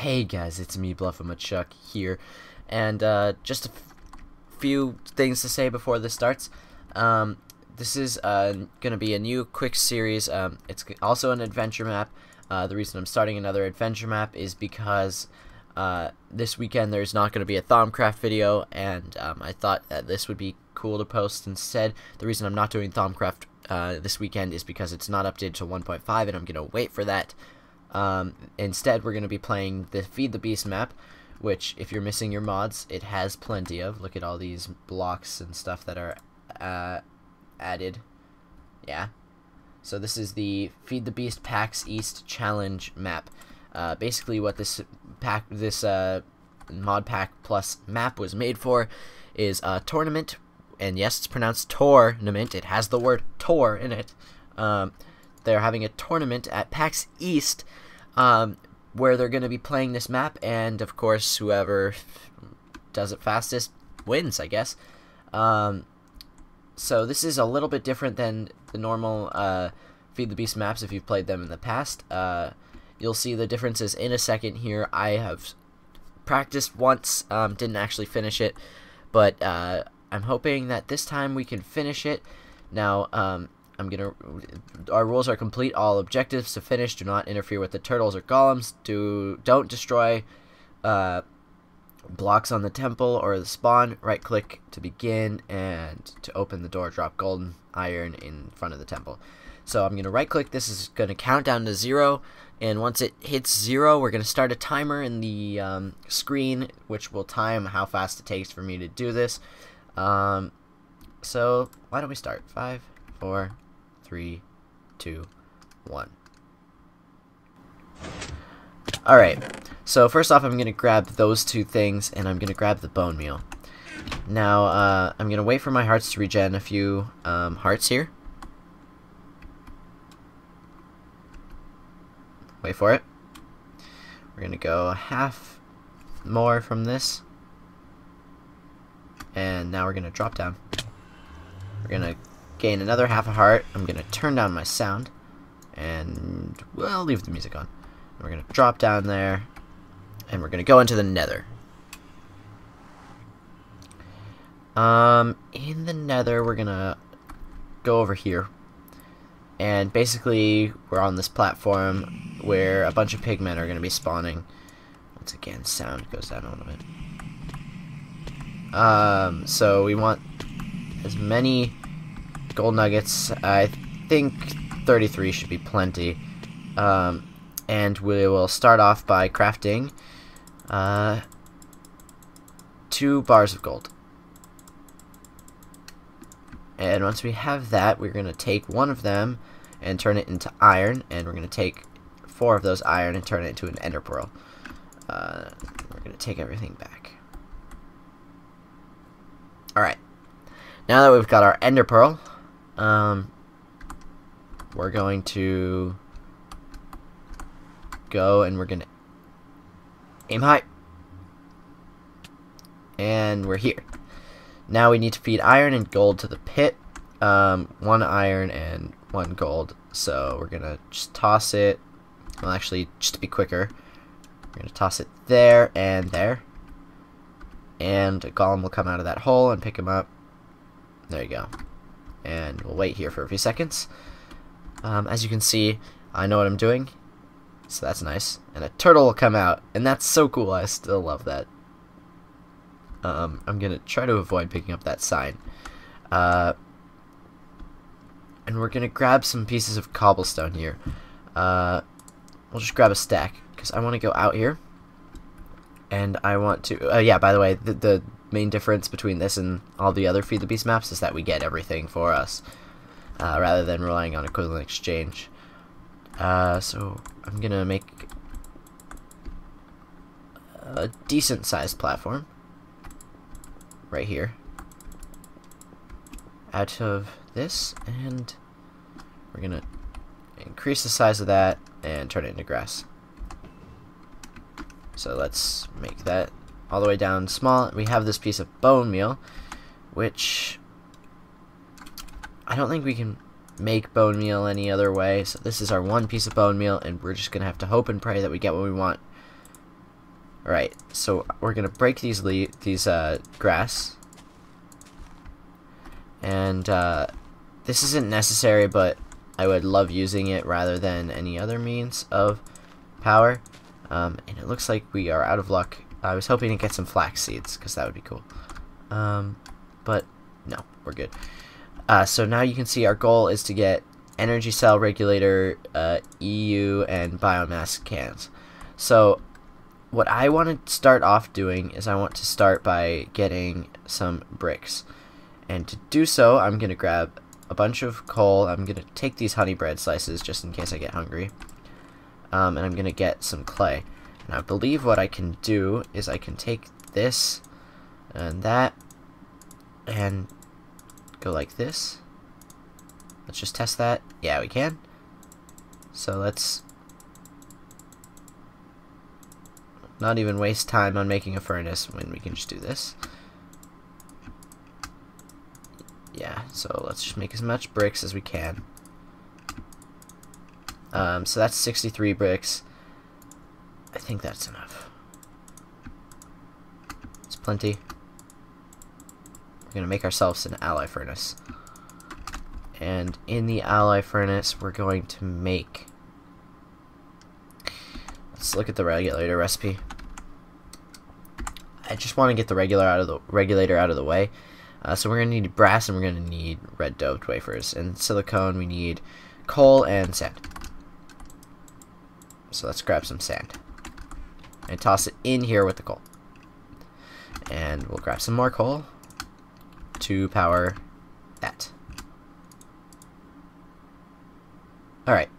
Hey guys, it's me, Bluffamuchuck here, and just a few things to say before this starts. This is going to be a new quick series. It's also an adventure map. The reason I'm starting another adventure map is because this weekend there's not going to be a Thaumcraft video, and I thought that this would be cool to post instead. The reason I'm not doing Thaumcraft this weekend is because it's not updated to 1.5, and I'm going to wait for that. Instead, we're going to be playing the Feed the Beast map, which, if you're missing your mods, it has plenty of. Look at all these blocks and stuff that are added. Yeah. So this is the Feed the Beast Pax East challenge map. Basically, what this mod pack plus map was made for is a tournament, and yes, it's pronounced tournament. It has the word "tor" in it. They're having a tournament at PAX East, where they're going to be playing this map, and of course, whoever does it fastest wins, I guess. So this is a little bit different than the normal Feed the Beast maps if you've played them in the past. You'll see the differences in a second here. I have practiced once, didn't actually finish it, but I'm hoping that this time we can finish it. Now, our rules are complete all objectives to finish. Do not interfere with the turtles or golems. Don't destroy blocks on the temple or the spawn. Right click to begin, and to open the door, drop golden iron in front of the temple. So I'm going to right click. This is going to count down to 0, and once it hits 0, we're going to start a timer in the screen, which will time how fast it takes for me to do this. So why don't we start? 5, 4, 3, 2, 1. Alright, so first off, I'm going to grab those two things, and I'm going to grab the bone meal. Now, I'm going to wait for my hearts to regen a few hearts here. Wait for it. We're going to go half more from this. And now we're going to drop down. We're going to gain another half a heart. I'm going to turn down my sound, and we'll leave the music on. And we're going to drop down there, and we're going to go into the nether. In the nether, we're going to go over here, and basically we're on this platform where a bunch of pigmen are going to be spawning. Once again, sound goes down a little bit. So we want as many gold nuggets. I think 33 should be plenty. And we will start off by crafting 2 bars of gold. And once we have that, we're going to take one of them and turn it into iron, and we're going to take 4 of those iron and turn it into an ender pearl. We're going to take everything back. Alright. Now that we've got our ender pearl, we're going to go, and we're going to aim high. And we're here. Now we need to feed iron and gold to the pit. 1 iron and 1 gold. So we're going to just toss it. Well, actually, just to be quicker, we're going to toss it there and there. And a golem will come out of that hole and pick him up. There you go. And we'll wait here for a few seconds. As you can see, I know what I'm doing, so that's nice. And a turtle will come out, and that's so cool. I still love that. I'm gonna try to avoid picking up that sign. And we're gonna grab some pieces of cobblestone here. We'll just grab a stack, because I want to go out here. And I want to, yeah, by the way, the main difference between this and all the other Feed the Beast maps is that we get everything for us, rather than relying on equivalent exchange. So I'm gonna make a decent sized platform right here out of this, and we're gonna increase the size of that and turn it into grass. So let's make that all the way down small. We have this piece of bone meal, which I don't think we can make bone meal any other way. So this is our 1 piece of bone meal, and we're just gonna have to hope and pray that we get what we want. Alright, so we're gonna break these grass. And this isn't necessary, but I would love using it rather than any other means of power. And it looks like we are out of luck. I was hoping to get some flax seeds, because that would be cool. But no, we're good. So now you can see our goal is to get energy cell regulator, EU, and biomass cans. So what I want to start off doing is I want to start by getting some bricks. And to do so, I'm going to grab a bunch of coal. I'm going to take these honey bread slices just in case I get hungry. And I'm going to get some clay. And I believe what I can do is I can take this and that and go like this. Let's just test that. Yeah, we can. So let's not even waste time on making a furnace when we can just do this. Yeah, so let's just make as much bricks as we can. So that's 63 bricks. I think that's enough. It's plenty. We're going to make ourselves an alloy furnace. And in the alloy furnace, we're going to make... Let's look at the regulator recipe. I just want to get the regulator out of the way. So we're going to need brass and we're going to need red doped wafers. And silicone, we need coal and sand. So let's grab some sand. And toss it in here with the coal. And we'll grab some more coal to power that. Alright.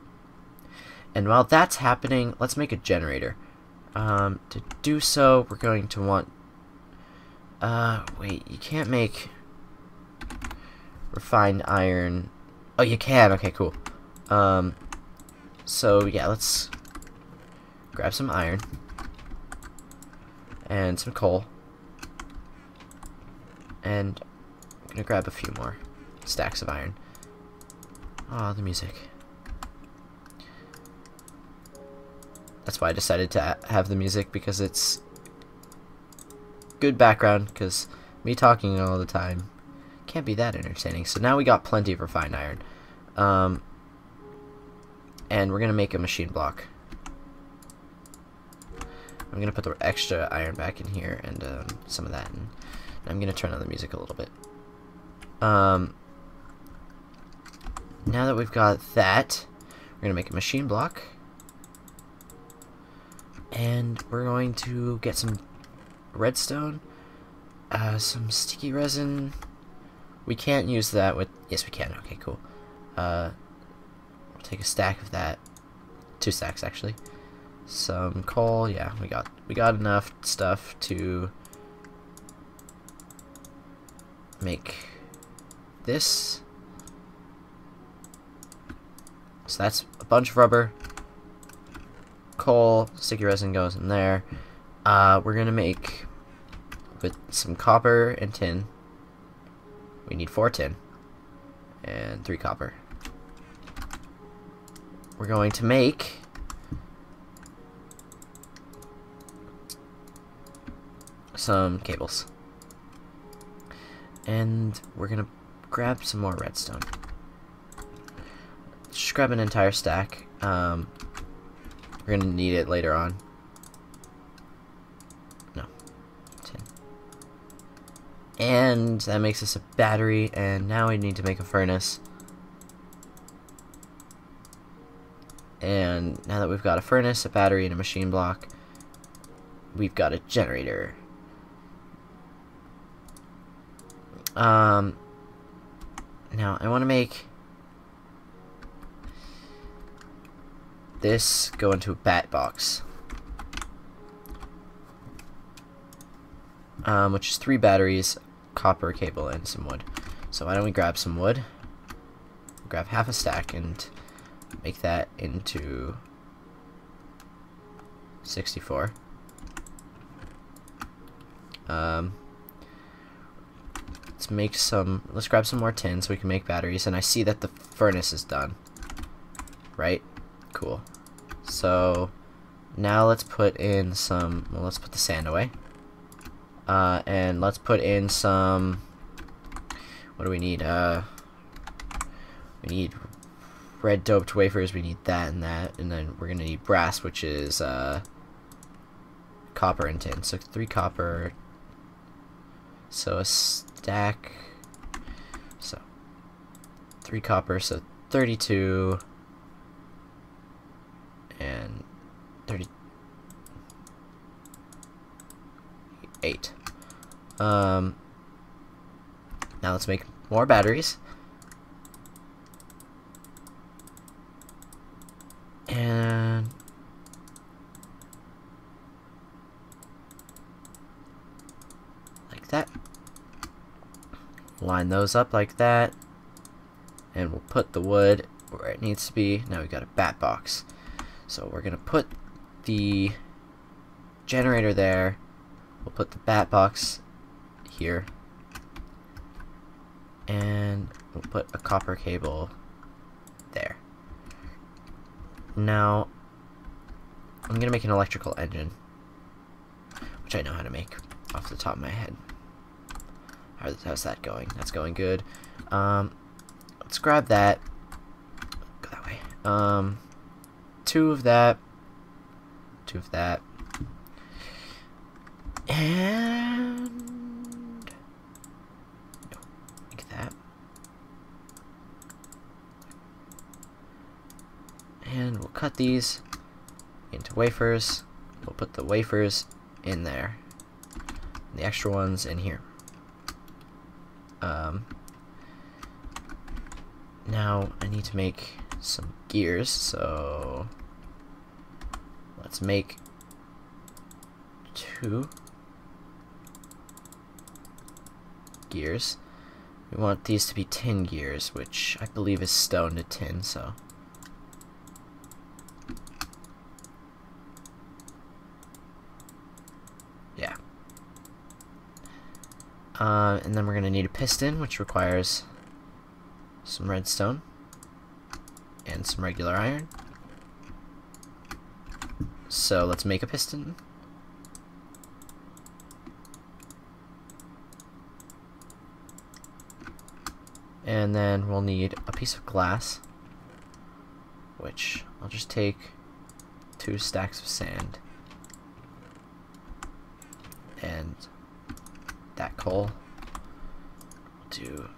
And while that's happening, let's make a generator. To do so, we're going to want... wait, you can't make refined iron. Oh, you can. Okay, cool. So, yeah, let's grab some iron and some coal. And I'm going to grab a few more stacks of iron. Oh, the music. That's why I decided to have the music, because it's good background, because me talking all the time can't be that entertaining. So now we got plenty of refined iron. And we're going to make a machine block. I'm going to put the extra iron back in here and some of that. And I'm going to turn on the music a little bit. Now that we've got that, we're going to make a machine block. And we're going to get some redstone, some sticky resin. We can't use that with... Yes, we can. Okay, cool. We'll take a stack of that. 2 stacks, actually. Some coal. Yeah, we got enough stuff to make this. So that's a bunch of rubber. Coal, sticky resin goes in there. We're gonna make with some copper and tin. We need 4 tin and 3 copper. We're going to make some cables, and we're gonna grab some more redstone. Just grab an entire stack. We're gonna need it later on. No. Tin. And that makes us a battery, and now we need to make a furnace. And now that we've got a furnace, a battery, and a machine block, we've got a generator. Now I want to make this go into a bat box, which is 3 batteries, copper cable, and some wood. So why don't we grab some wood, grab half a stack, and make that into 64. Let's grab some more tin so we can make batteries, and I see that the furnace is done. Right? Cool. So Now let's put in some, well, let's put the sand away. And let's put in some, what do we need? We need red doped wafers, we need that, and then we're gonna need brass, which is copper and tin. So 3 copper, so a stack, so 3 copper, so 32, and 38. Now let's make more batteries. And like that. Line those up like that. And we'll put the wood where it needs to be. Now we got a bat box. So we're gonna put the generator there. We'll put the bat box here. And we'll put a copper cable there. Now, I'm gonna make an electrical engine, which I know how to make off the top of my head. How's that going? That's going good. Let's grab that. Go that way. 2 of that. 2 of that. And no, like that. And we'll cut these into wafers. We'll put the wafers in there. And the extra ones in here. Now I need to make some gears, so let's make 2 gears. We want these to be tin gears, which I believe is stone to tin, so yeah. And then we're going to need a piston, which requires some redstone and some regular iron. So let's make a piston. And then we'll need a piece of glass, which I'll just take 2 stacks of sand and that coal. We'll do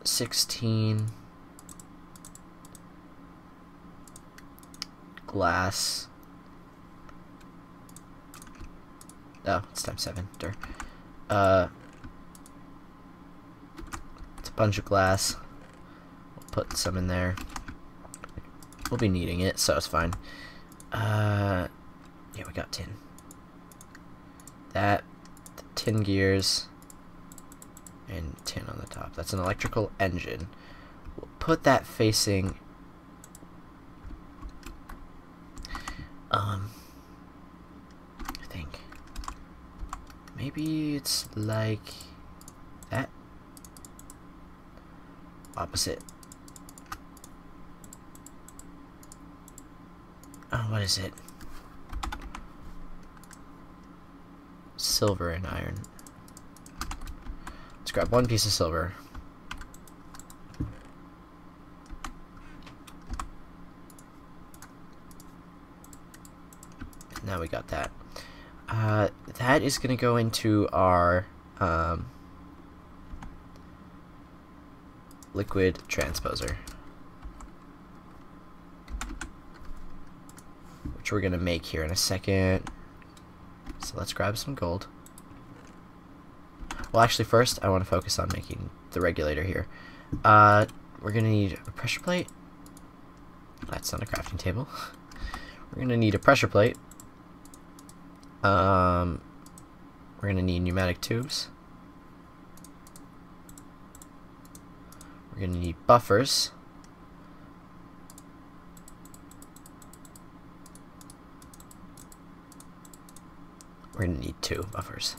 16 glass. Oh, it's times 7. It's a bunch of glass. We'll put some in there. We'll be needing it, so it's fine. Yeah, we got tin. That, the tin gears, and tin on the top. That's an electrical engine. We'll put that facing I think maybe it's like that. Opposite. Oh, what is it? Silver and iron. Let's grab 1 piece of silver. And now we got that. That is going to go into our liquid transposer, which we're going to make here in a second. So let's grab some gold. Well, actually, first I want to focus on making the regulator here. We're going to need a pressure plate. That's not a crafting table. We're going to need a pressure plate. We're going to need pneumatic tubes. We're going to need buffers. We're going to need 2 buffers.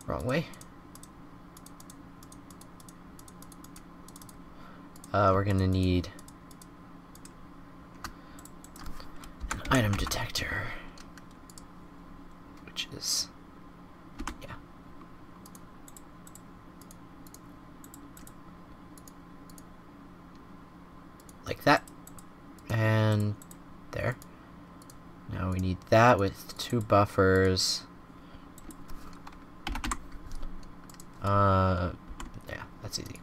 Wrong way. We're going to need item detector, which is, yeah. Like that. And there. Now we need that with 2 buffers. Yeah, that's easy.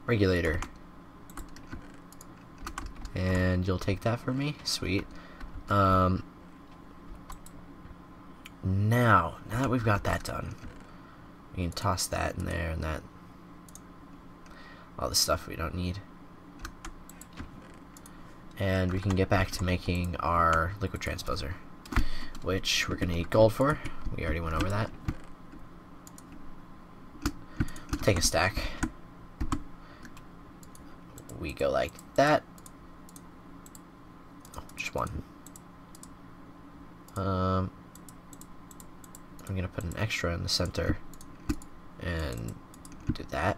Regulator. And you'll take that for me? Sweet. Now that we've got that done, we can toss that in there and that. All the stuff we don't need. And we can get back to making our liquid transposer, which we're going to need gold for. We already went over that. Take a stack. We go like that. Oh, just one. I'm going to put an extra in the center and do that.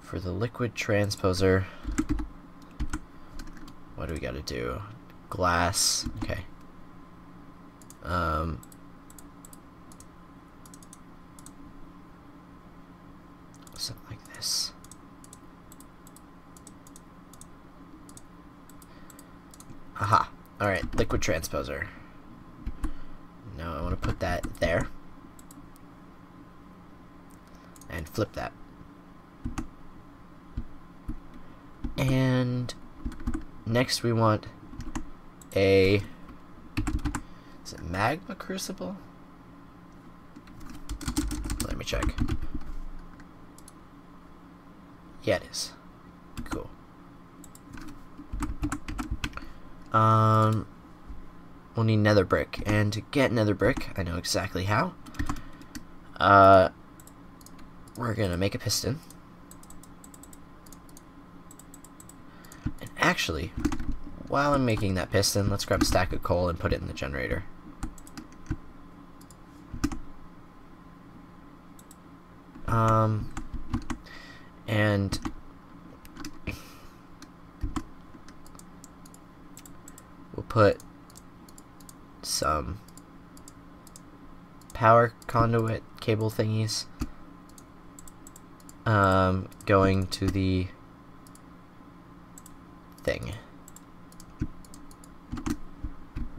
For the liquid transposer, what do we got to do? Glass. Okay. Something like this. Aha. Alright, liquid transposer. Now I want to put that there. And flip that. And next we want a, is it magma crucible? Let me check. Yeah, it is. Cool. We'll need nether brick, and to get nether brick, I know exactly how. We're gonna make a piston. And actually, while I'm making that piston, let's grab a stack of coal and put it in the generator. And we'll put some power conduit cable thingies going to the thing.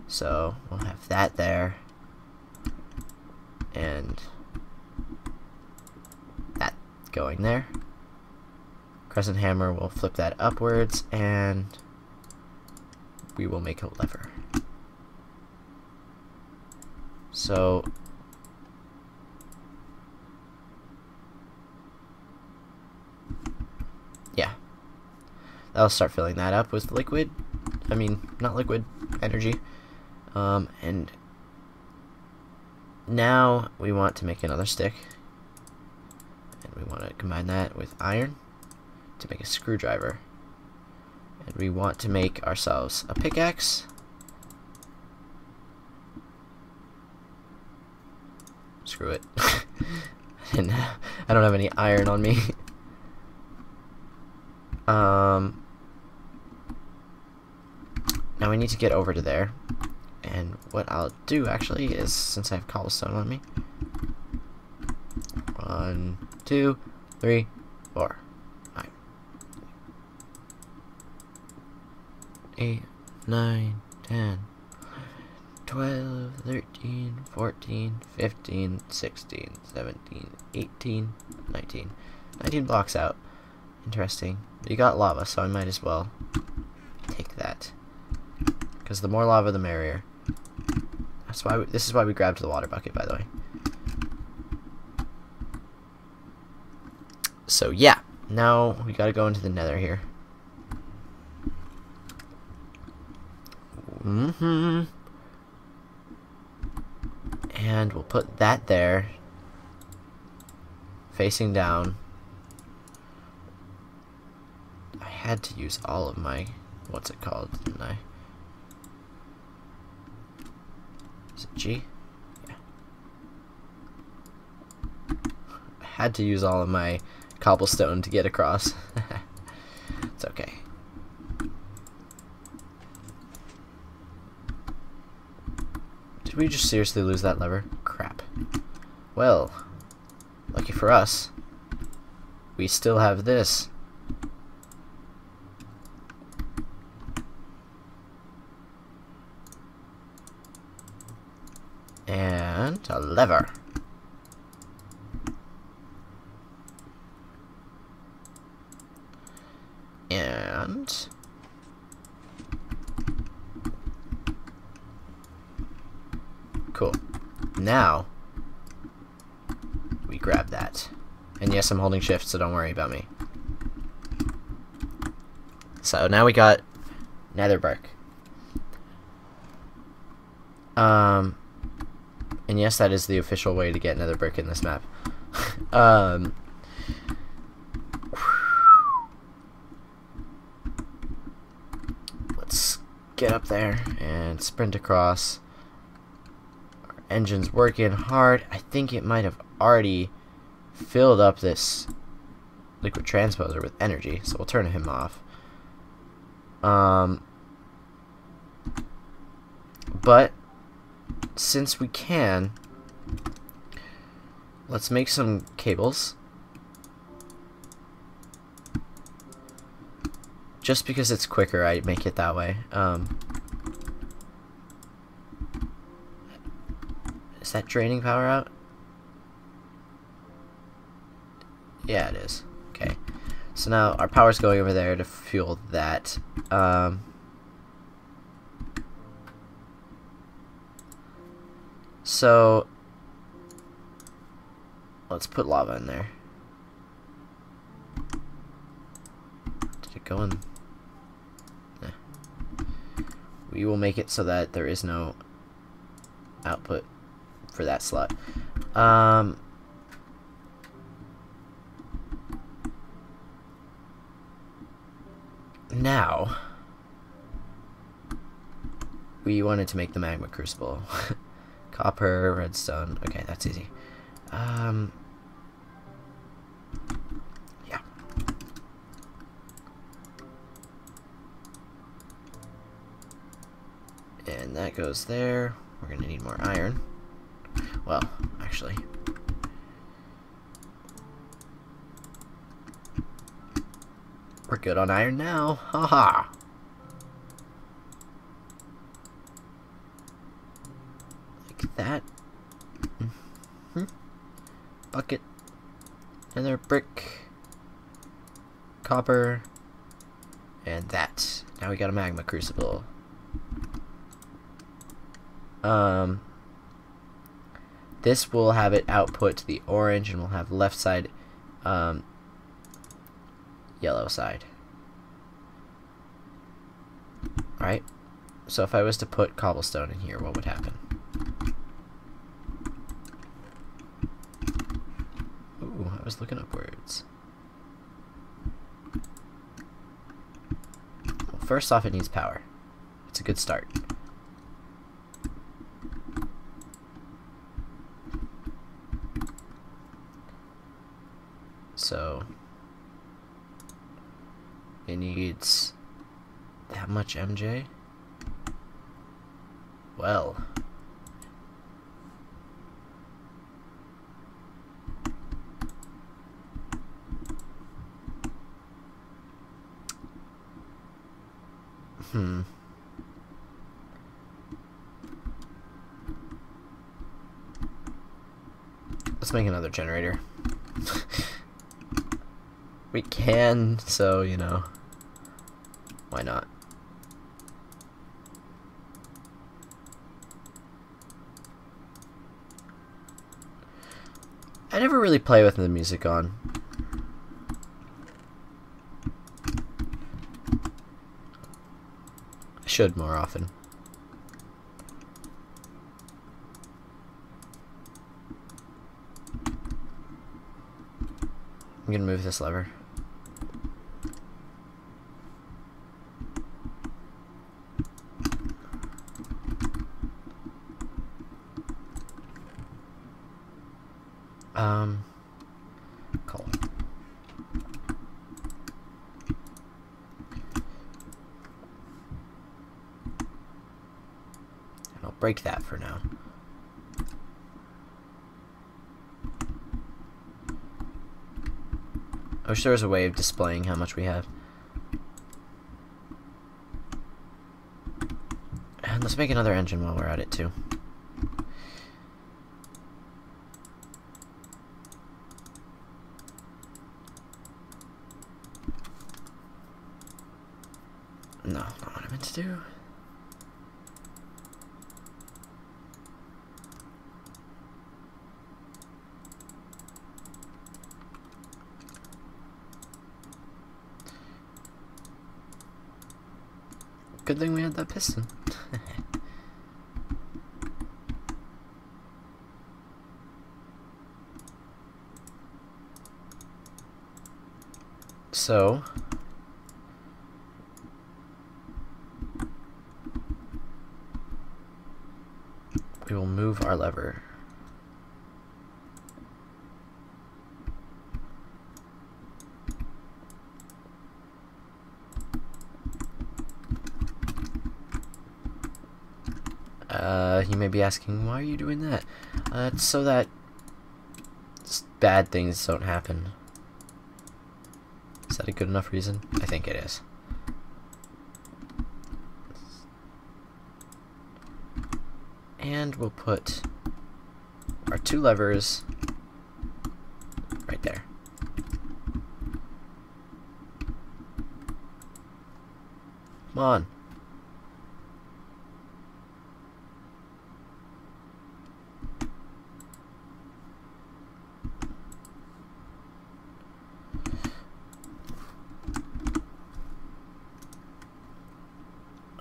So we'll have that there and that going there. Crescent hammer will flip that upwards and we will make a lever. So yeah, that'll start filling that up with liquid, not liquid, energy. And now we want to make another stick, and we want to combine that with iron to make a screwdriver, and we want to make ourselves a pickaxe. Screw it. I don't have any iron on me. Now we need to get over to there, and what I'll do actually is, since I have cobblestone on me, 1, 2, 3, 4, 5, 8, 9, 10, 12, 13, 14, 15, 16, 17, 18, 19. 19 blocks out. Interesting. You got lava, so I might as well take that. Because the more lava, the merrier. That's why this is why we grabbed the water bucket, by the way. So yeah, now we gotta go into the nether here. And we'll put that there, facing down. I had to use all of my, what's it called, didn't I? Is it G? Yeah. I had to use all of my cobblestone to get across. It's okay. Did we just seriously lose that lever? Crap. Well, lucky for us, we still have this. And a lever. And cool. Now we grab that. And yes, I'm holding shift, so don't worry about me. So now we got nether bark. And yes, that is the official way to get nether brick in this map. Let's get up there and sprint across. Our engine's working hard. I think it might have already filled up this liquid transposer with energy, so we'll turn him off. But since we can, let's make some cables. Just because it's quicker, I make it that way. Is that draining power out? Yeah, it is. Okay. So now our power's going over there to fuel that. So let's put lava in there. Did it go in? Yeah. We will make it so that there is no output for that slot. Now we wanted to make the magma crucible. Copper, redstone. Okay, that's easy. Yeah. And that goes there. We're gonna need more iron. Well, actually. We're good on iron now. Haha. That bucket, another brick, copper, and that. Now we got a magma crucible. This will have it output to the orange, and we'll have left side yellow side. Right? So if I was to put cobblestone in here, what would happen? I was looking upwards. Well, first off, it needs power. It's a good start. So it needs that much MJ? Well, let's make another generator. We can, so, you know, why not? I never really play with the music on. I should more often. I'm gonna move this lever. Coal. break that for now. I wish there was a way of displaying how much we have. And let's make another engine while we're at it too. No, not what I meant to do. Good thing we had that piston. So we will move our lever. You may be asking, why are you doing that? It's so that bad things don't happen. Is that a good enough reason? I think it is. And we'll put our 2 levers right there. Come on.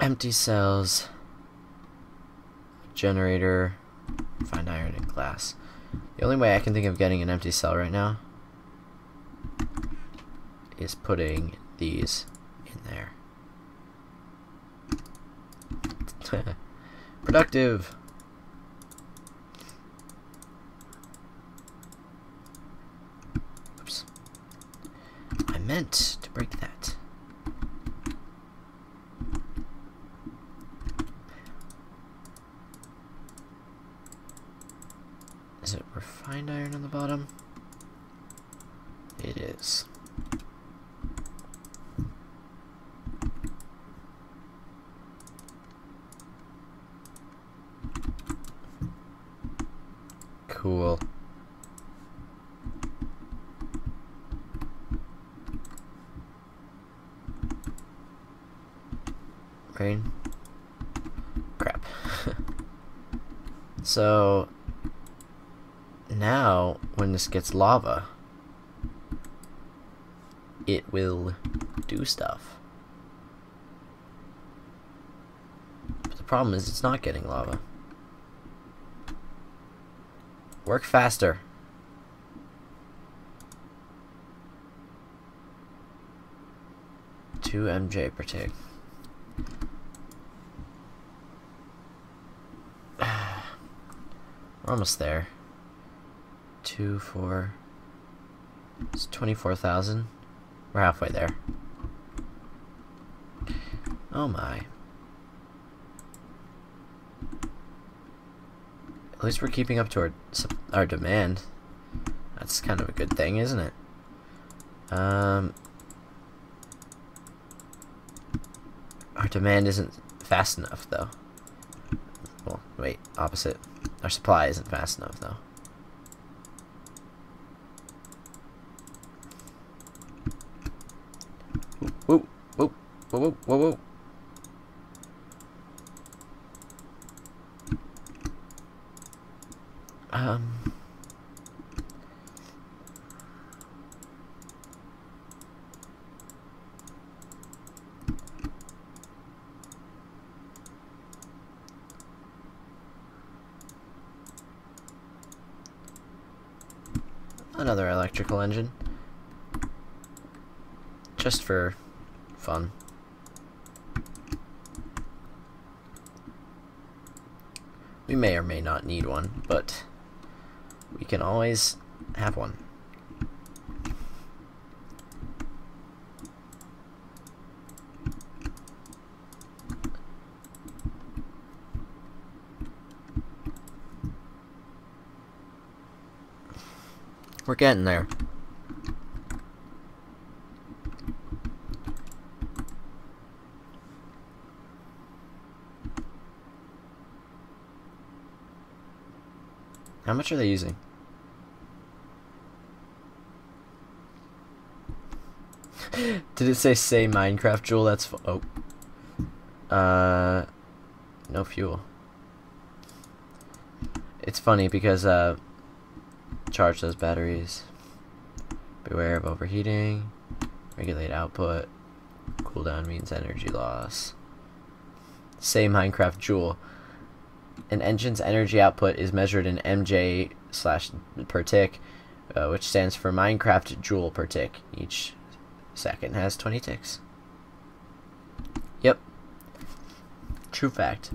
Empty cells, generator, refined iron, and glass. The only way I can think of getting an empty cell right now is putting these in there. Productive! Oops. I meant to break that. Is it refined iron on the bottom? It is. Cool. Rain? Crap. So now, when this gets lava, it will do stuff. But the problem is it's not getting lava. Work faster. Two MJ per tick. We're almost there. 2, 4. It's 24,000. We're halfway there. Oh my. At least we're keeping up to our demand. That's kind of a good thing, isn't it? Our demand isn't fast enough, though. Well, wait, opposite. Our supply isn't fast enough, though. Whoa, whoa, whoa, whoa, whoa, whoa. Another electrical engine. Just for fun. We may or may not need one, but we can always have one. We're getting there. How much are they using? Did it say Minecraft Jewel? That's oh. No fuel. It's funny because charge those batteries. Beware of overheating. Regulate output. Cooldown means energy loss. Say Minecraft Joule. An engine's energy output is measured in MJ/per tick, which stands for Minecraft Joule per tick. Each second has 20 ticks. Yep. True fact.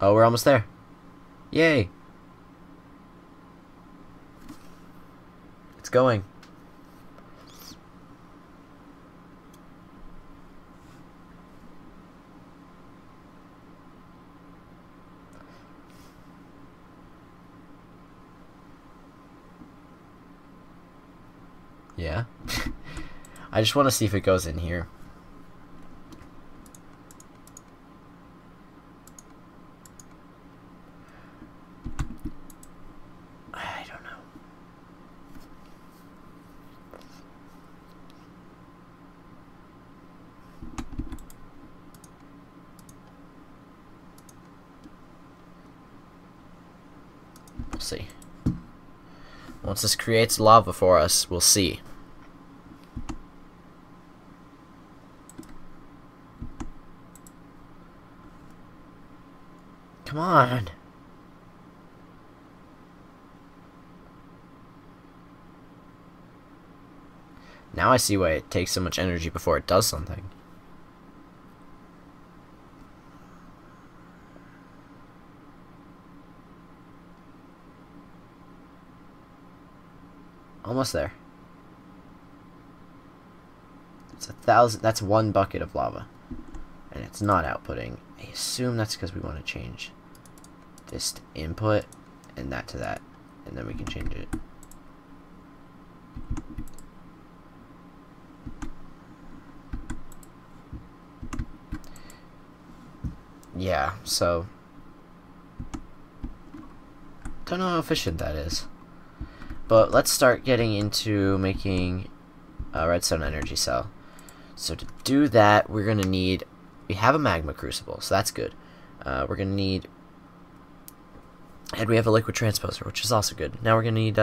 Oh, we're almost there. Yay! It's going. Yeah. I just want to see if it goes in here. I don't know. We'll see. Once this creates lava for us, we'll see. Come on. Now I see why it takes so much energy before it does something. Almost there. It's 1,000. That's one bucket of lava. And it's not outputting. I assume that's because we want to change this to input and that to that. And then we can change it. Yeah, so don't know how efficient that is. But let's start getting into making a redstone energy cell. So to do that, we're going to need... We have a magma crucible, so that's good. We're going to need... And we have a liquid transposer, which is also good. Now we're going to need...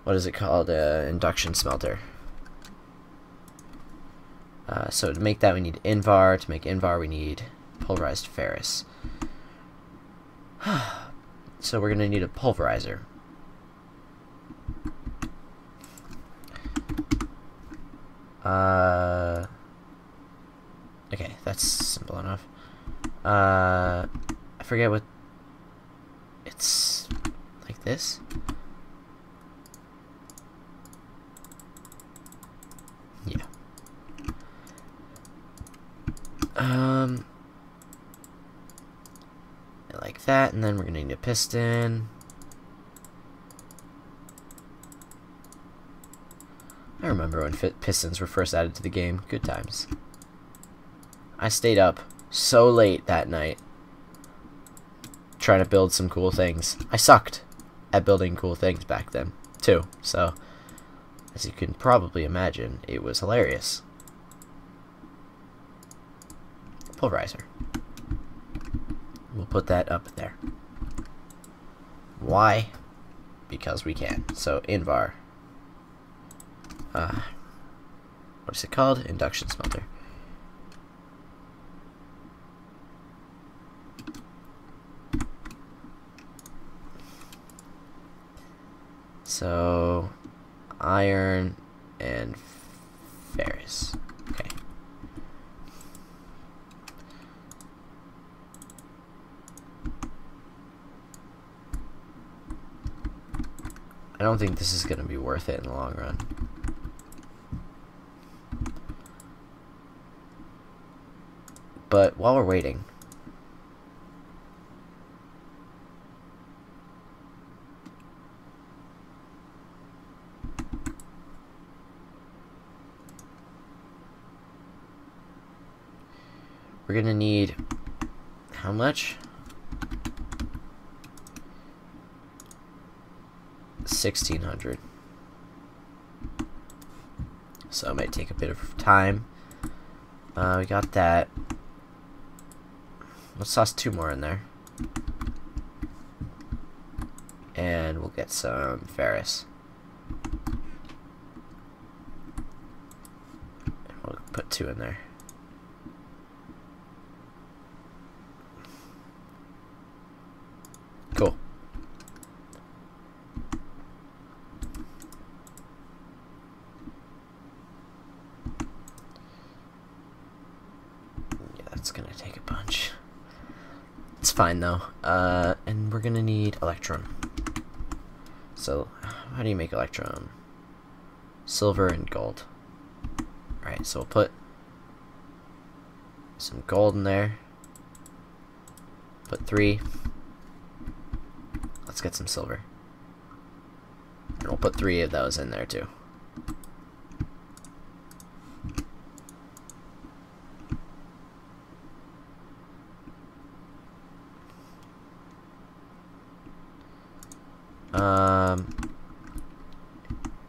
what is it called? Induction smelter. So to make that, we need Invar. To make Invar, we need pulverized ferrous. So we're going to need a pulverizer. Okay, that's simple enough. I forget what... It's like this? Yeah. Like that, and then we're gonna need a piston. I remember when pistons were first added to the game. Good times. I stayed up so late that night trying to build some cool things. I sucked at building cool things back then, too. So, as you can probably imagine, it was hilarious. Pulverizer. We'll put that up there. Why? Because we can. So, Invar. What is it called? Induction smelter. So, iron and ferrous. Okay. I don't think this is going to be worth it in the long run. But while we're waiting, we're gonna need how much? 1600. So it might take a bit of time. We got that. Let's toss 2 more in there. And we'll get some ferrous. And we'll put 2 in there. Cool. Yeah, that's gonna take a bunch. It's fine though. And we're gonna need electrum. So, how do you make electrum? Silver and gold. Alright, so we'll put some gold in there. Put 3. Let's get some silver. And we'll put 3 of those in there too.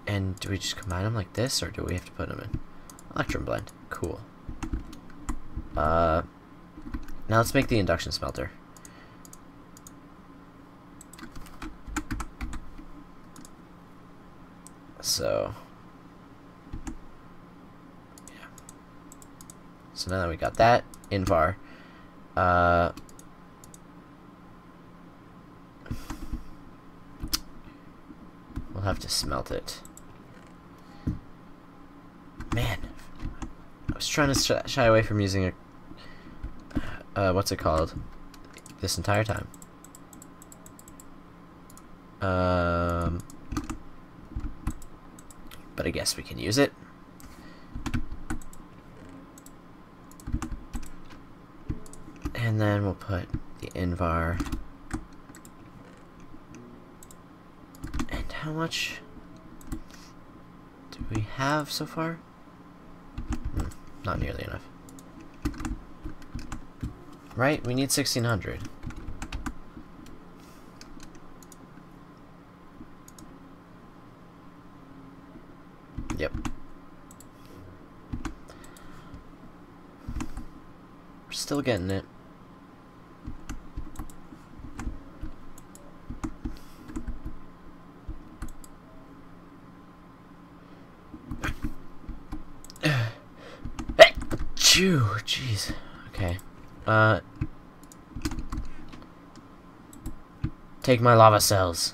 And do we just combine them like this, or do we have to put them in? Electrum blend. Cool. Now let's make the induction smelter. So, yeah. So now that we got that, Invar, we'll have to smelt it. Man, I was trying to shy away from using a, what's it called, this entire time. But I guess we can use it. And then we'll put the Invar. And how much do we have so far? Not nearly enough. Right? We need 1600. Yep. We're still getting it. Chew, jeez. Okay. Take my lava cells.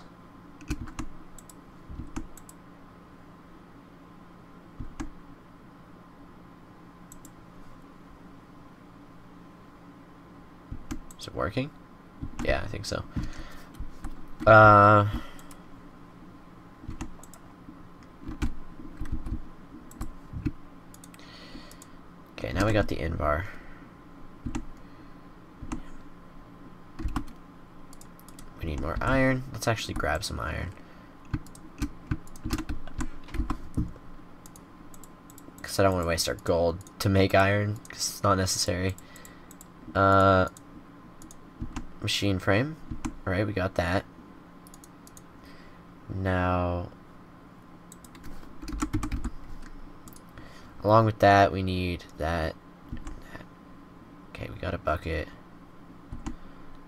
Is it working? Yeah, I think so. Okay, now we got the Invar. We need more iron. Let's actually grab some iron. Because I don't want to waste our gold to make iron, because it's not necessary. Machine frame. Alright, we got that. Now, along with that, we need that. Okay, we got a bucket.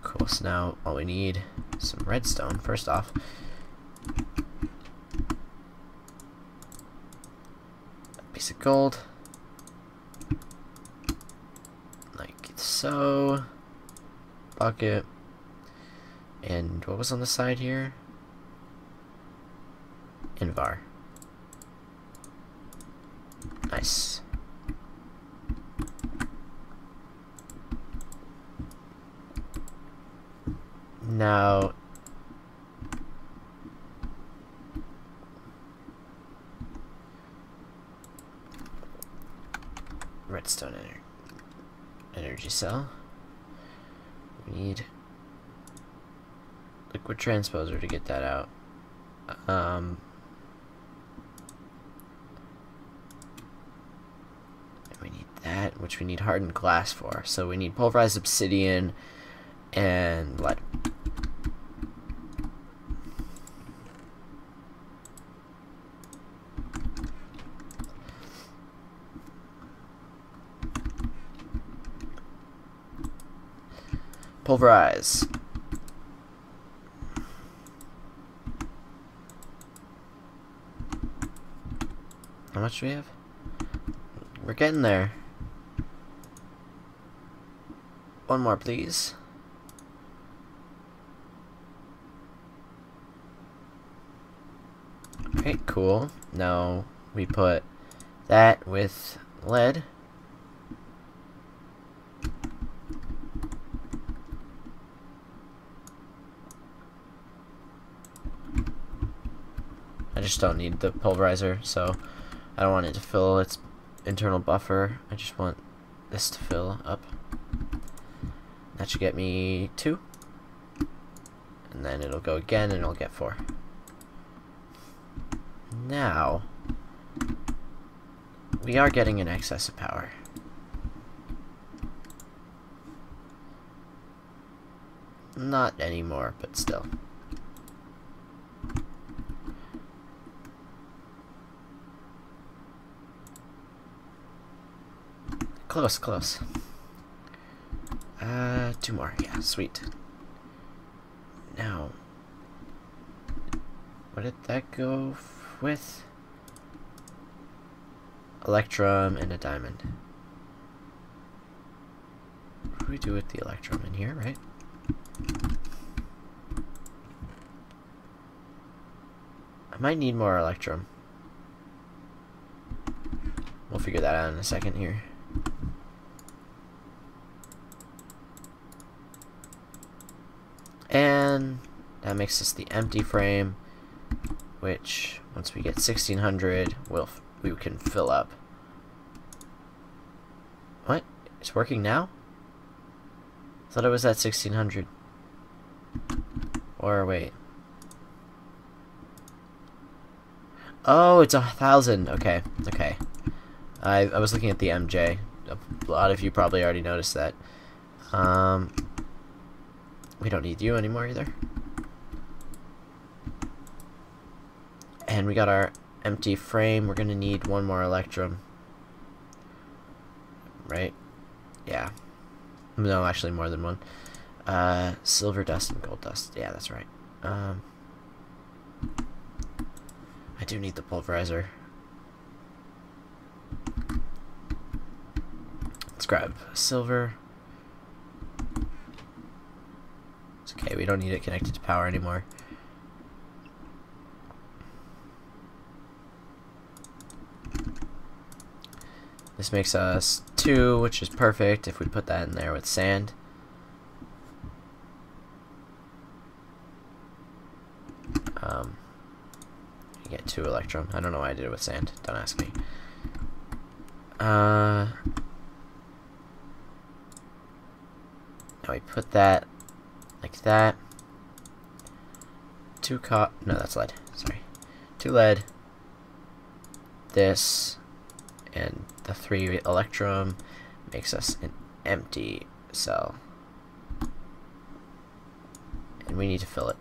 Cool, so now all we need is some redstone, first off. A piece of gold. Like so. Bucket. And what was on the side here? Invar. Nice. Now, redstone energy cell. We need liquid transposer to get that out. We need that, which we need hardened glass for. So we need pulverized obsidian and lead. Pulverize. How much do we have? We're getting there. One more, please. Okay, cool. Now we put that with lead. I just don't need the pulverizer, so I don't want it to fill its internal buffer. I just want this to fill up. That should get me 2. And then it'll go again and it'll get 4. Now, we are getting an excess of power. Not anymore, but still. Close, close. 2 more. Yeah, sweet. Now, what did that go with? Electrum and a diamond. What do we do with the electrum? In here, right? I might need more electrum. We'll figure that out in a second here. And that makes us the empty frame, which once we get 1600, we can fill up. What? It's working now? I thought it was at 1600. Or wait. Oh, it's 1000. Okay, okay. I was looking at the MJ. A lot of you probably already noticed that. We don't need you anymore either. And we got our empty frame. We're gonna need 1 more electrum. Right? Yeah. No, actually more than 1. Silver dust and gold dust. Yeah, that's right. I do need the pulverizer. Let's grab silver. It's okay, we don't need it connected to power anymore. This makes us 2, which is perfect if we put that in there with sand. You get 2 electrum. I don't know why I did it with sand. Don't ask me. Now we put that like that. 2 no, that's lead. Sorry. 2 lead. This and the 3 electrum makes us an empty cell. And we need to fill it.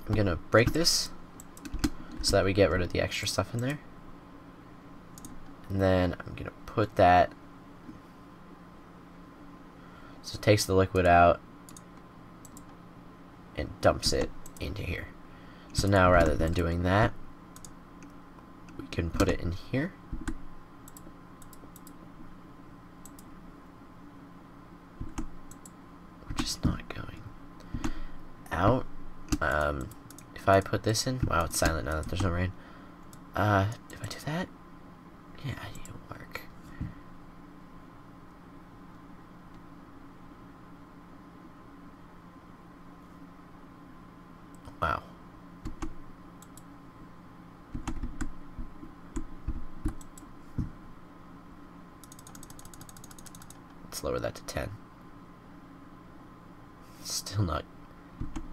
I'm gonna break this so that we get rid of the extra stuff in there. And then I'm gonna put that, so it takes the liquid out and dumps it into here. So now rather than doing that, we can put it in here. Which is not going out. If I put this in, wow, it's silent now that there's no rain. If I do that, yeah, it'll work. Wow. Let's lower that to 10. Still not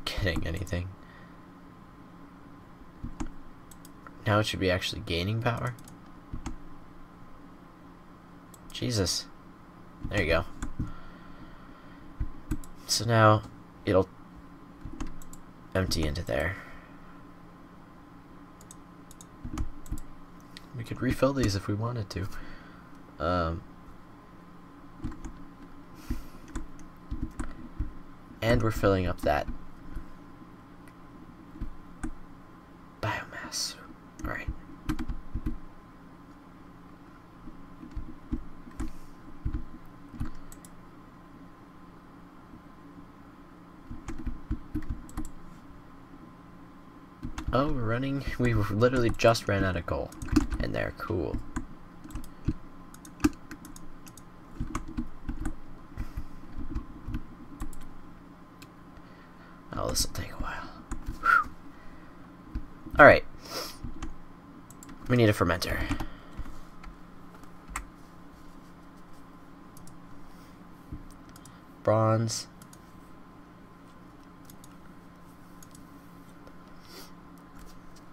getting anything. Now it should be actually gaining power. Jesus. There you go. So now it'll empty into there. We could refill these if we wanted to. And we're filling up that biomass. Alright. Oh, we're running. We literally just ran out of coal. And they're cool. Oh, this will take a while. Alright. We need a fermenter. Bronze.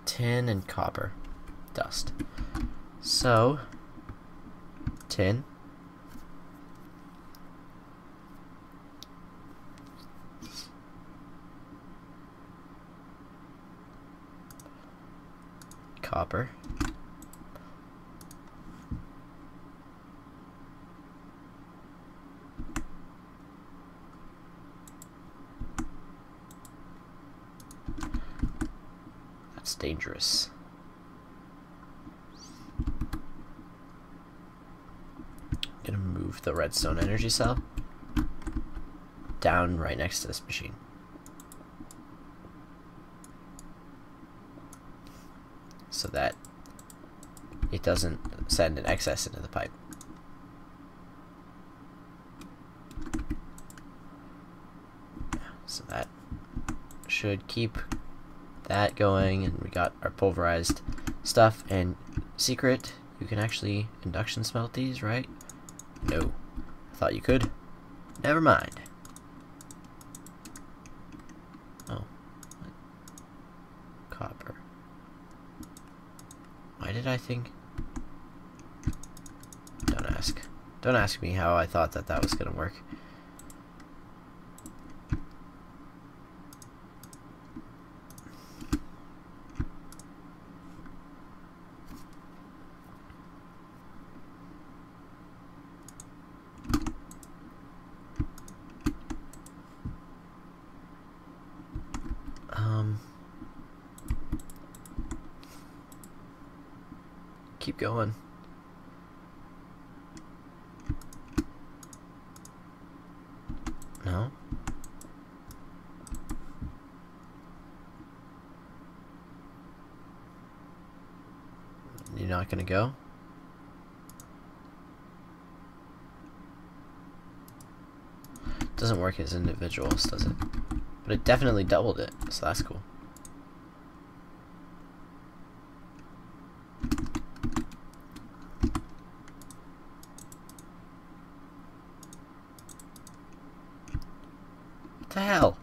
Tin and copper. Dust. So, tin. Copper. That's dangerous. Gonna move the redstone energy cell down right next to this machine. So that it doesn't send an excess into the pipe. So that should keep that going, and we got our pulverized stuff. And secret, you can actually induction smelt these, right? No. I thought you could. Never mind. Oh. Copper. Why did I think? Don't ask. Don't ask me how I thought that that was gonna work. Keep going. No? You're not gonna go? Doesn't work as individuals, does it? But it definitely doubled it, so that's cool. What the hell?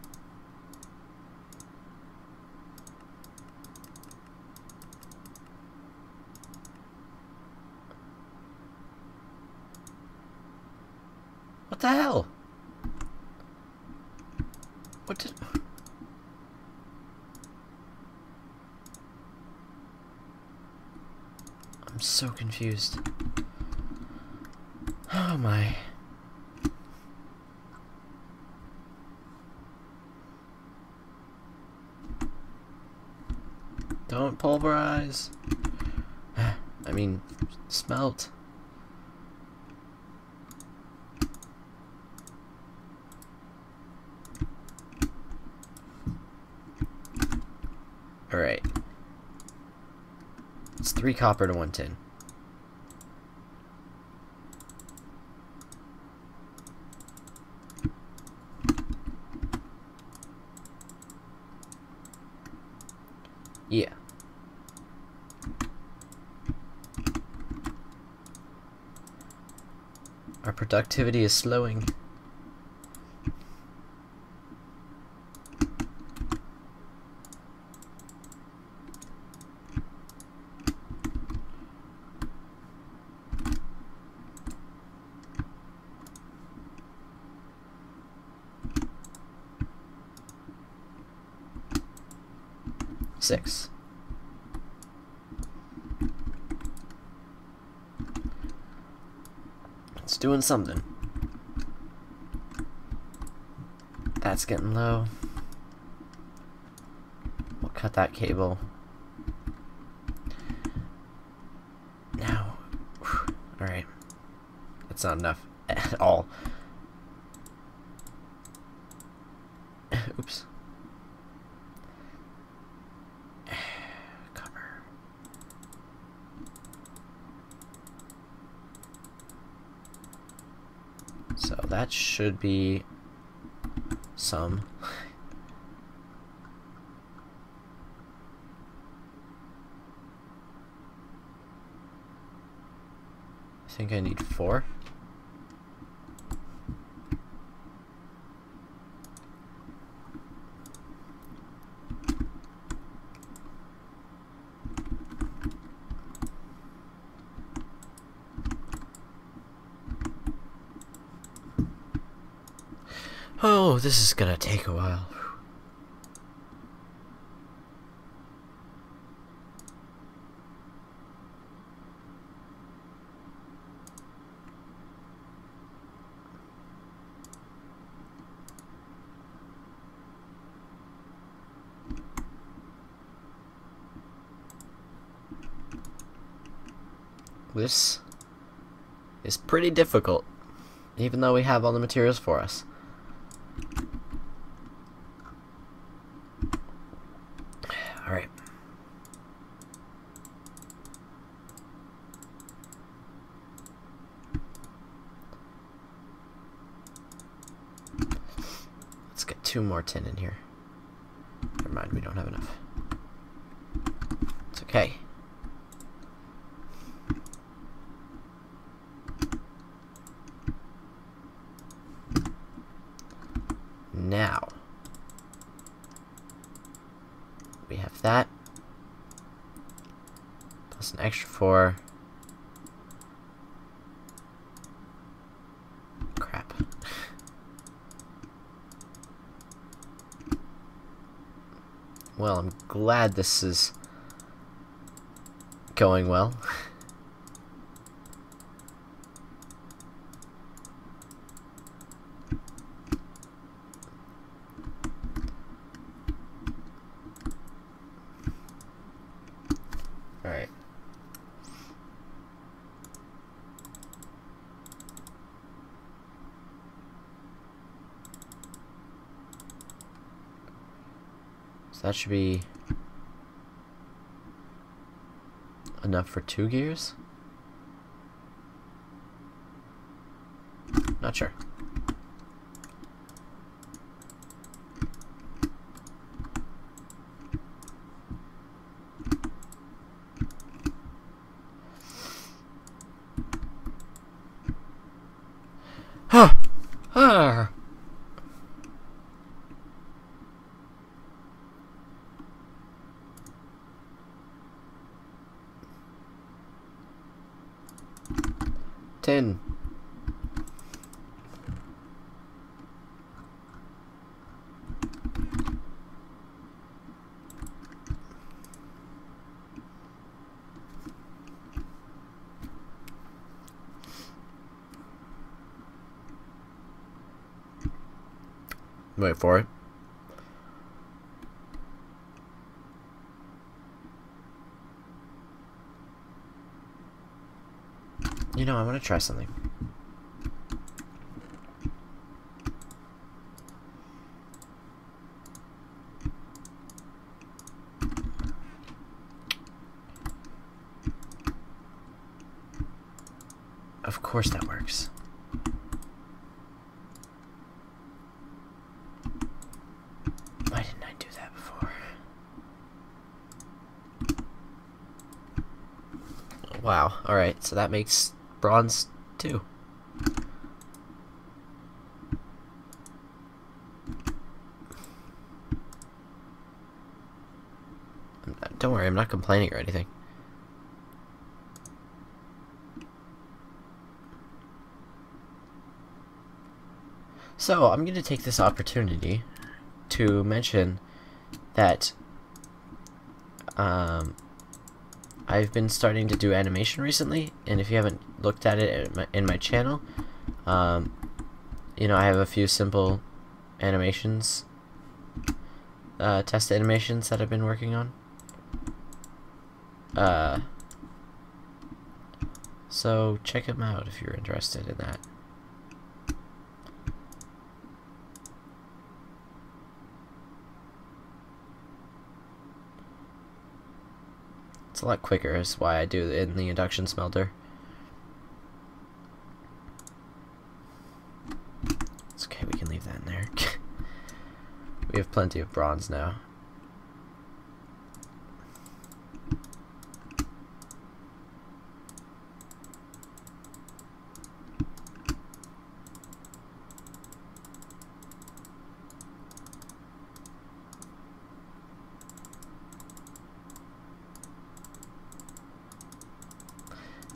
What the hell? What did... I'm so confused. Oh my... Don't pulverize. I mean, smelt. Alright. It's 3 copper to 1 tin. Yeah. Our productivity is slowing. 6. It's doing something. That's getting low. We'll cut that cable. Now, alright. That's not enough at all. Oops. Cover. So that should be some. I think I need 4. Oh, this is gonna take a while. This is pretty difficult, even though we have all the materials for us. Alright. Let's get 2 more tin in here. Never mind, we don't have enough. It's okay. Now, we have that, plus an extra 4. Crap. Well, I'm glad this is going well. Alright. So that should be enough for 2 gears? Not sure. Huh. Ah. Tin. Wait for it. You know, I want to try something. Of course that works. Why didn't I do that before? Wow, alright, so that makes bronze too. Don't worry, I'm not complaining or anything. So, I'm going to take this opportunity to mention that I've been starting to do animation recently, and if you haven't looked at it in my channel, you know, I have a few simple animations, test animations that I've been working on. So check them out if you're interested in that. It's a lot quicker, is why I do it in the induction smelter. It's okay, we can leave that in there. We have plenty of bronze now.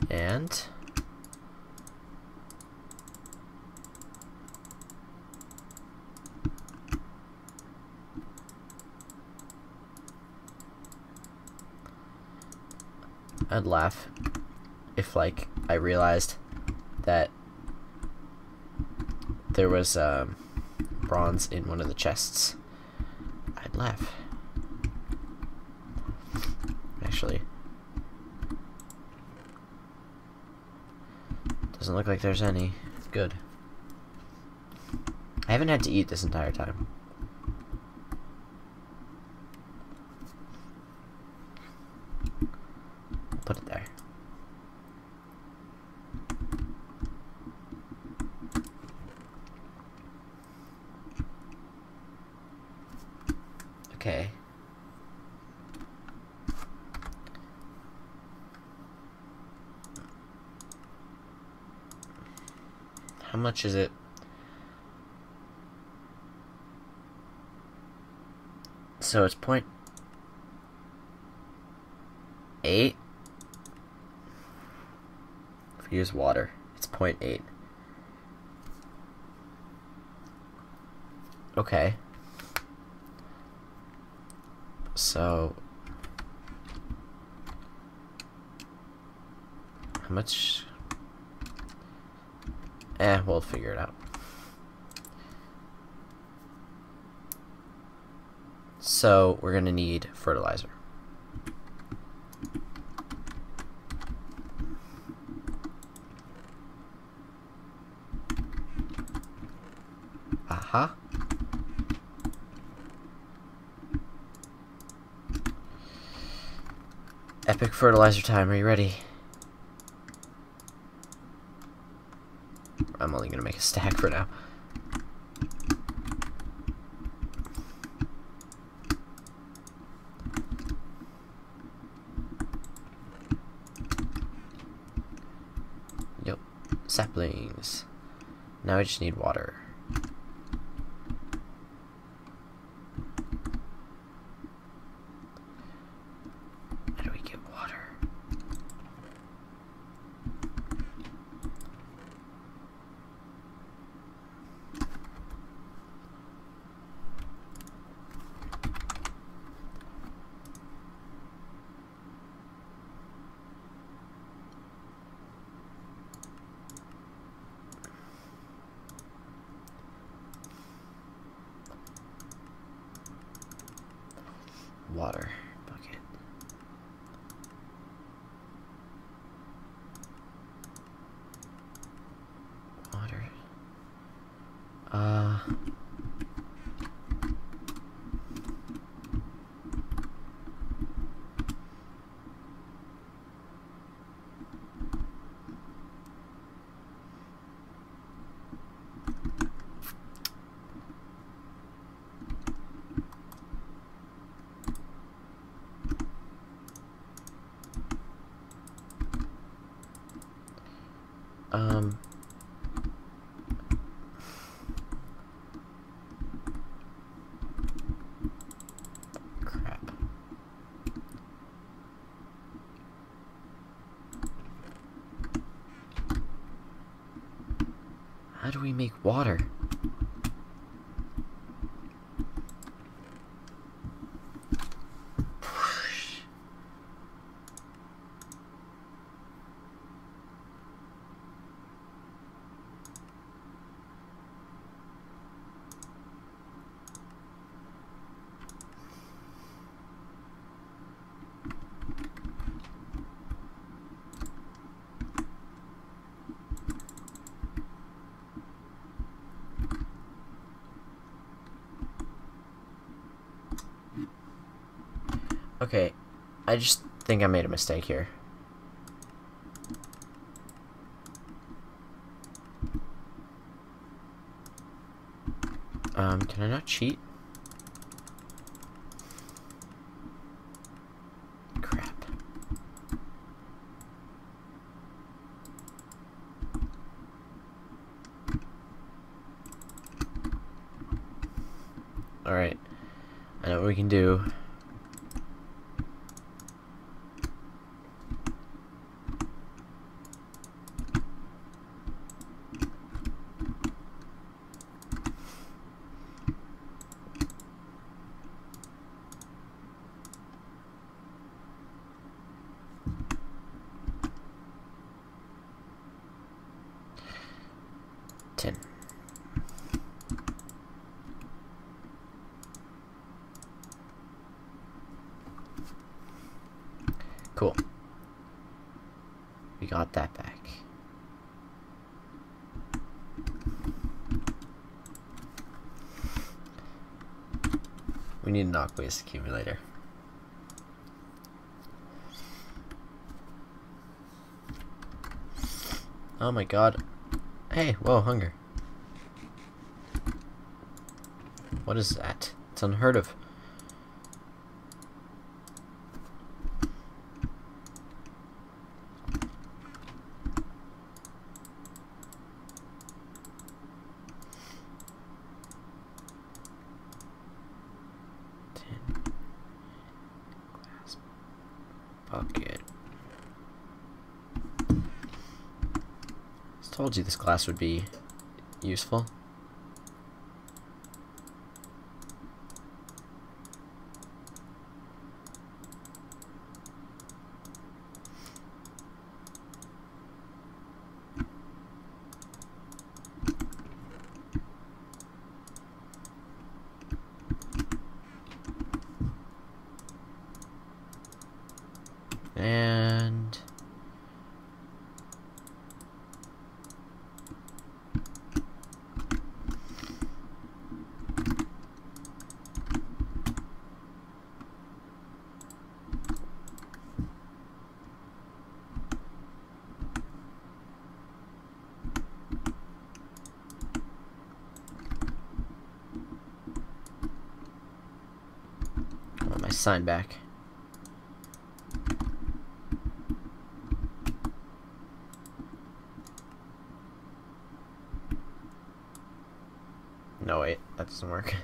And I'd laugh if, like, I realized that there was bronze in one of the chests. I'd laugh. Actually, doesn't look like there's any. Good. I haven't had to eat this entire time. Put it there. Okay. How much is it? So it's 0.8. If we use water, it's 0.8. Okay. So how much? We'll figure it out. So we're gonna need fertilizer. Aha. Epic fertilizer time, are you ready? I'm only gonna make a stack for now. Yep, saplings. Now I just need water. How do we get water? Water bucket. Water. Crap. How do we make water? Okay, I just think I made a mistake here. Can I not cheat? Crap. Alright. I know what we can do. Cool. We got that back. We need an aqueous accumulator. Oh my god. Hey, whoa, hunger. What is that? It's unheard of. Bucket. I told you this glass would be useful. And I want my sign back. No, wait, that doesn't work.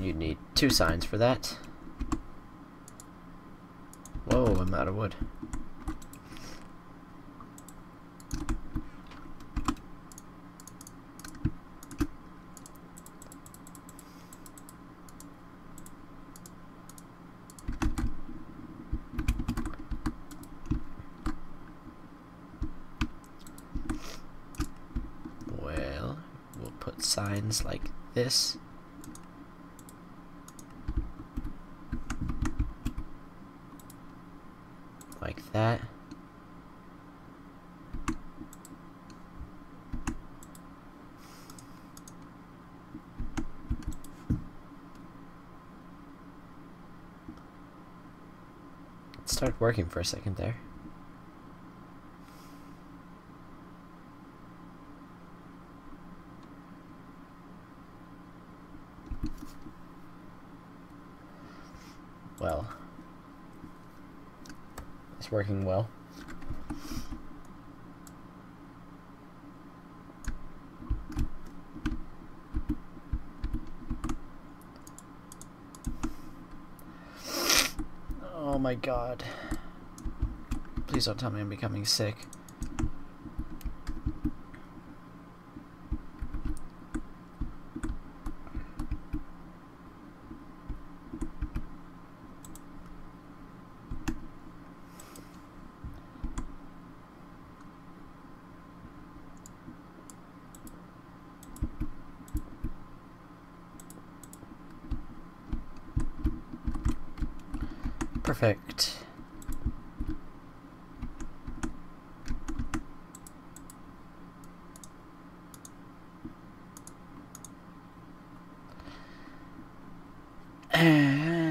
You'd need 2 signs for that. Whoa, I'm out of wood. Signs like this. Like that. It started working for a second there. Well, it's working well. Oh my god. Please don't tell me I'm becoming sick. Perfect. And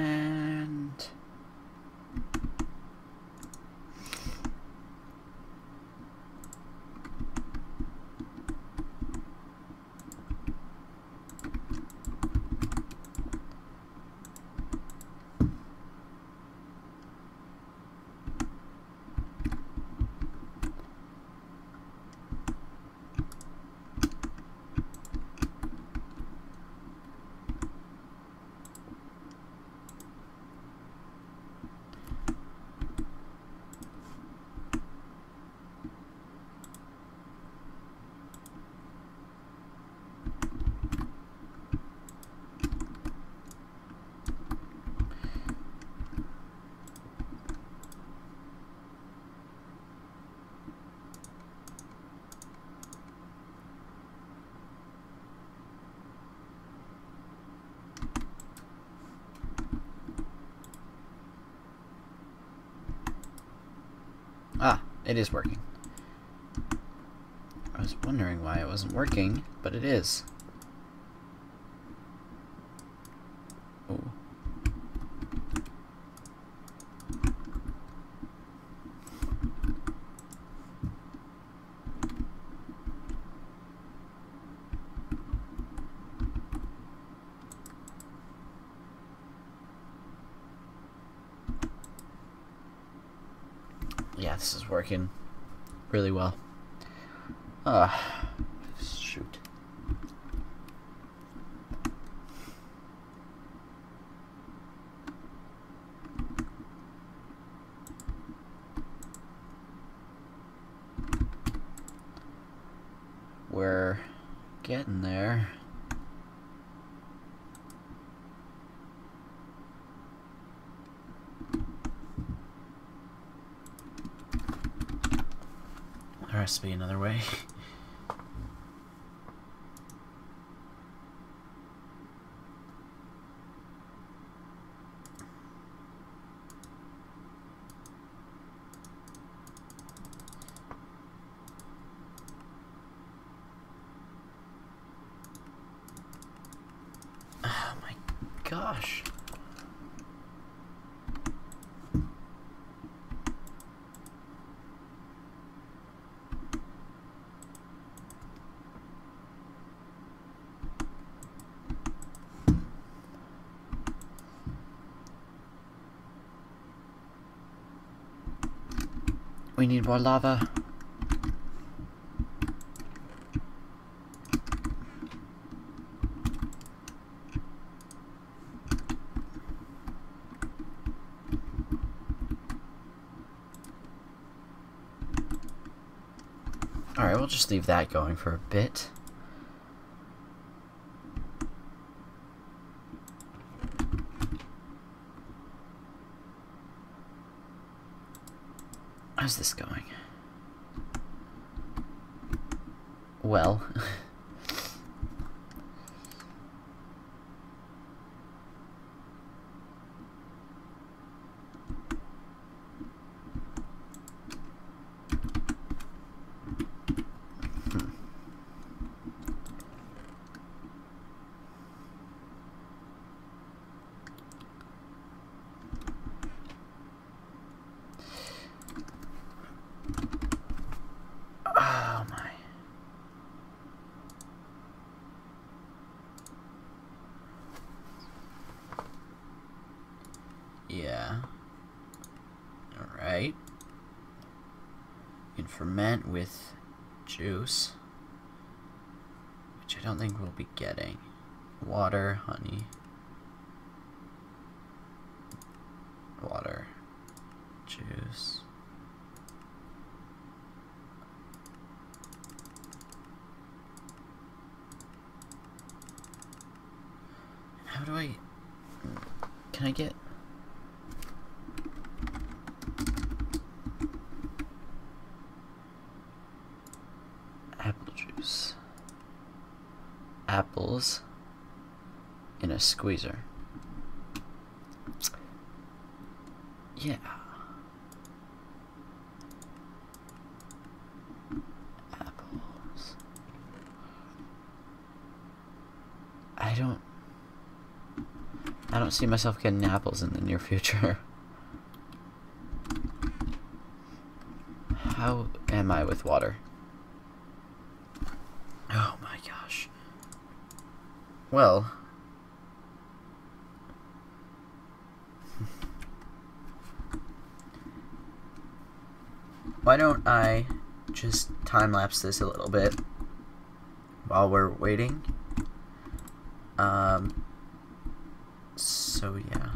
it is working. I was wondering why it wasn't working, but it is. Ooh. Yeah, this is working really well. Shoot. We're getting there. There has to be another way. Oh my gosh. We need more lava. Alright, we'll just leave that going for a bit. How's this going? Well. Oh my. Yeah. Alright. You can ferment with juice, which I don't think we'll be getting. Water, honey. Water. Juice. How do I... Can I get... apple juice? Apples in a squeezer. Yeah. Apples. I don't see myself getting apples in the near future. How am I with water? Oh my gosh. Well. Why don't I just time-lapse this a little bit while we're waiting? So yeah.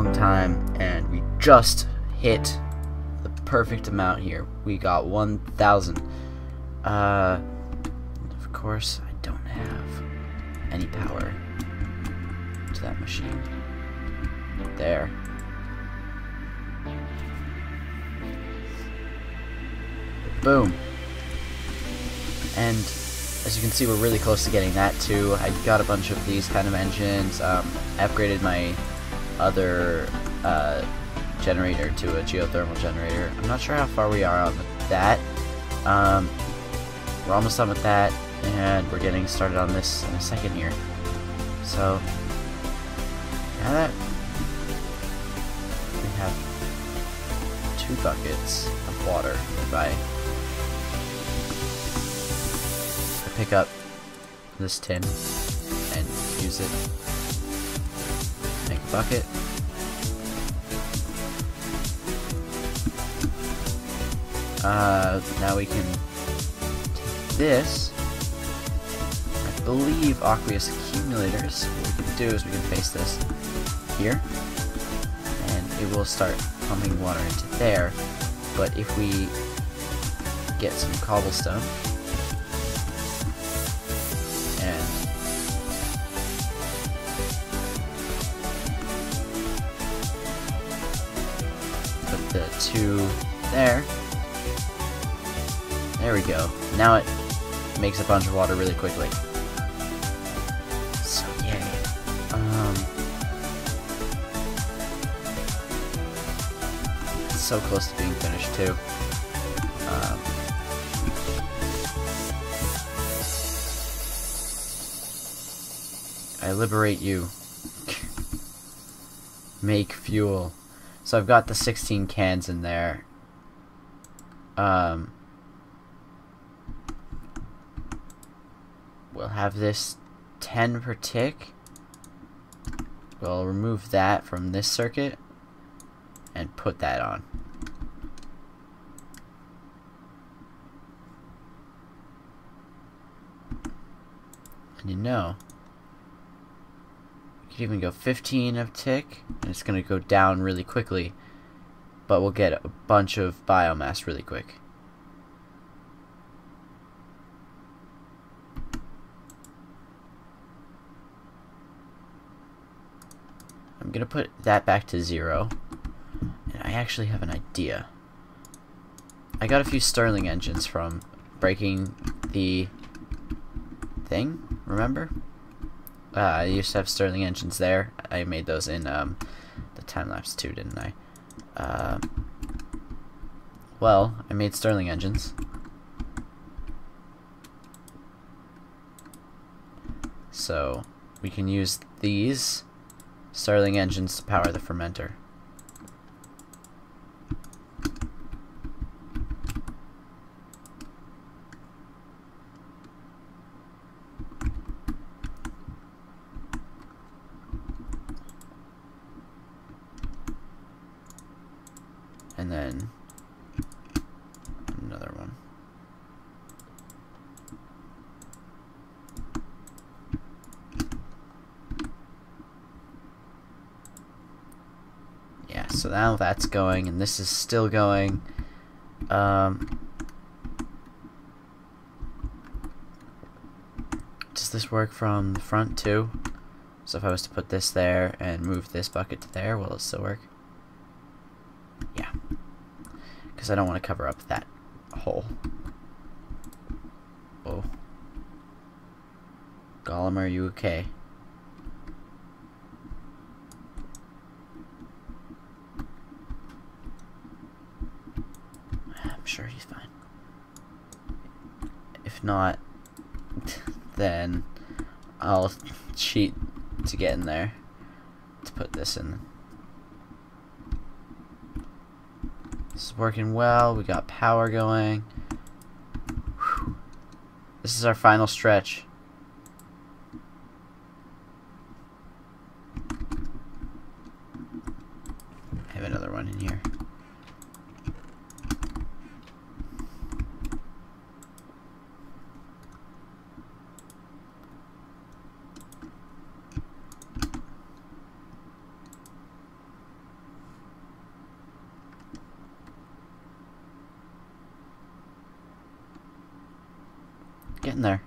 long time, and we just hit the perfect amount here. We got 1,000. Of course, I don't have any power to that machine. There. Boom. And as you can see, we're really close to getting that too. I got a bunch of these kind of engines. I upgraded my other generator to a geothermal generator. I'm not sure how far we are on that. We're almost done with that, and we're getting started on this in a second here. So now that we have 2 buckets of water, if I pick up this tin and use it, make a bucket. Now we can take this. I believe aqueous accumulators. What we can do is we can place this here, and it will start pumping water into there. But if we get some cobblestone and put the 2 there. There we go. Now it makes a bunch of water really quickly. So yay. It's so close to being finished too. I liberate you. Make fuel. So I've got the 16 cans in there. We'll have this 10 per tick. We'll remove that from this circuit and put that on. And you know, we could even go 15 of tick, and it's going to go down really quickly, but we'll get a bunch of biomass really quick. I'm gonna put that back to 0, and I actually have an idea. I got a few Stirling engines from breaking the thing, remember? I used to have Stirling engines there. I made those in the time-lapse too, didn't I? Well, I made Stirling engines. So we can use these Stirling engines to power the fermenter. And then another one. Yeah, so now that's going, and this is still going. Does this work from the front too? So if I was to put this there and move this bucket to there, will it still work? Yeah. Because I don't want to cover up that hole. Oh. Gollum, are you okay? I'm sure he's fine. If not, then I'll cheat to get in there to put this in. This is working well. We got power going. Whew. This is our final stretch. I have another one in here. Getting there.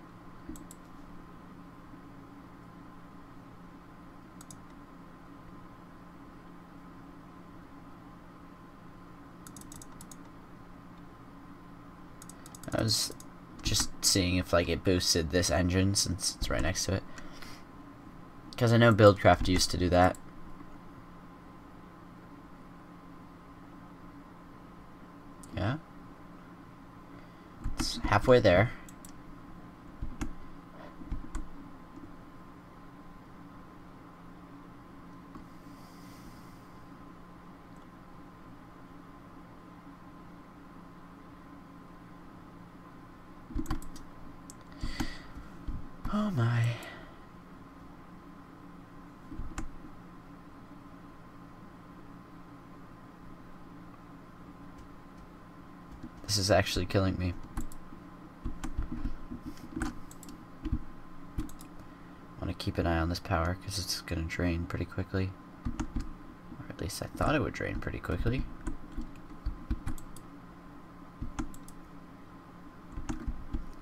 I was just seeing if like it boosted this engine since it's right next to it, because I know Buildcraft used to do that. Yeah, it's halfway there. Oh my. This is actually killing me. I want to keep an eye on this power because it's going to drain pretty quickly. Or at least I thought it would drain pretty quickly.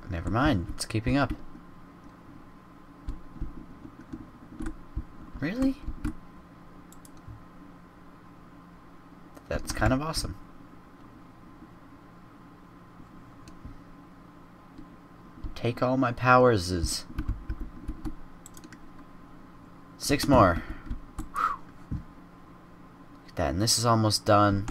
Never mind, it's keeping up. Really? That's kind of awesome. Take all my powers is 6 more. Whew. Look at that, and this is almost done.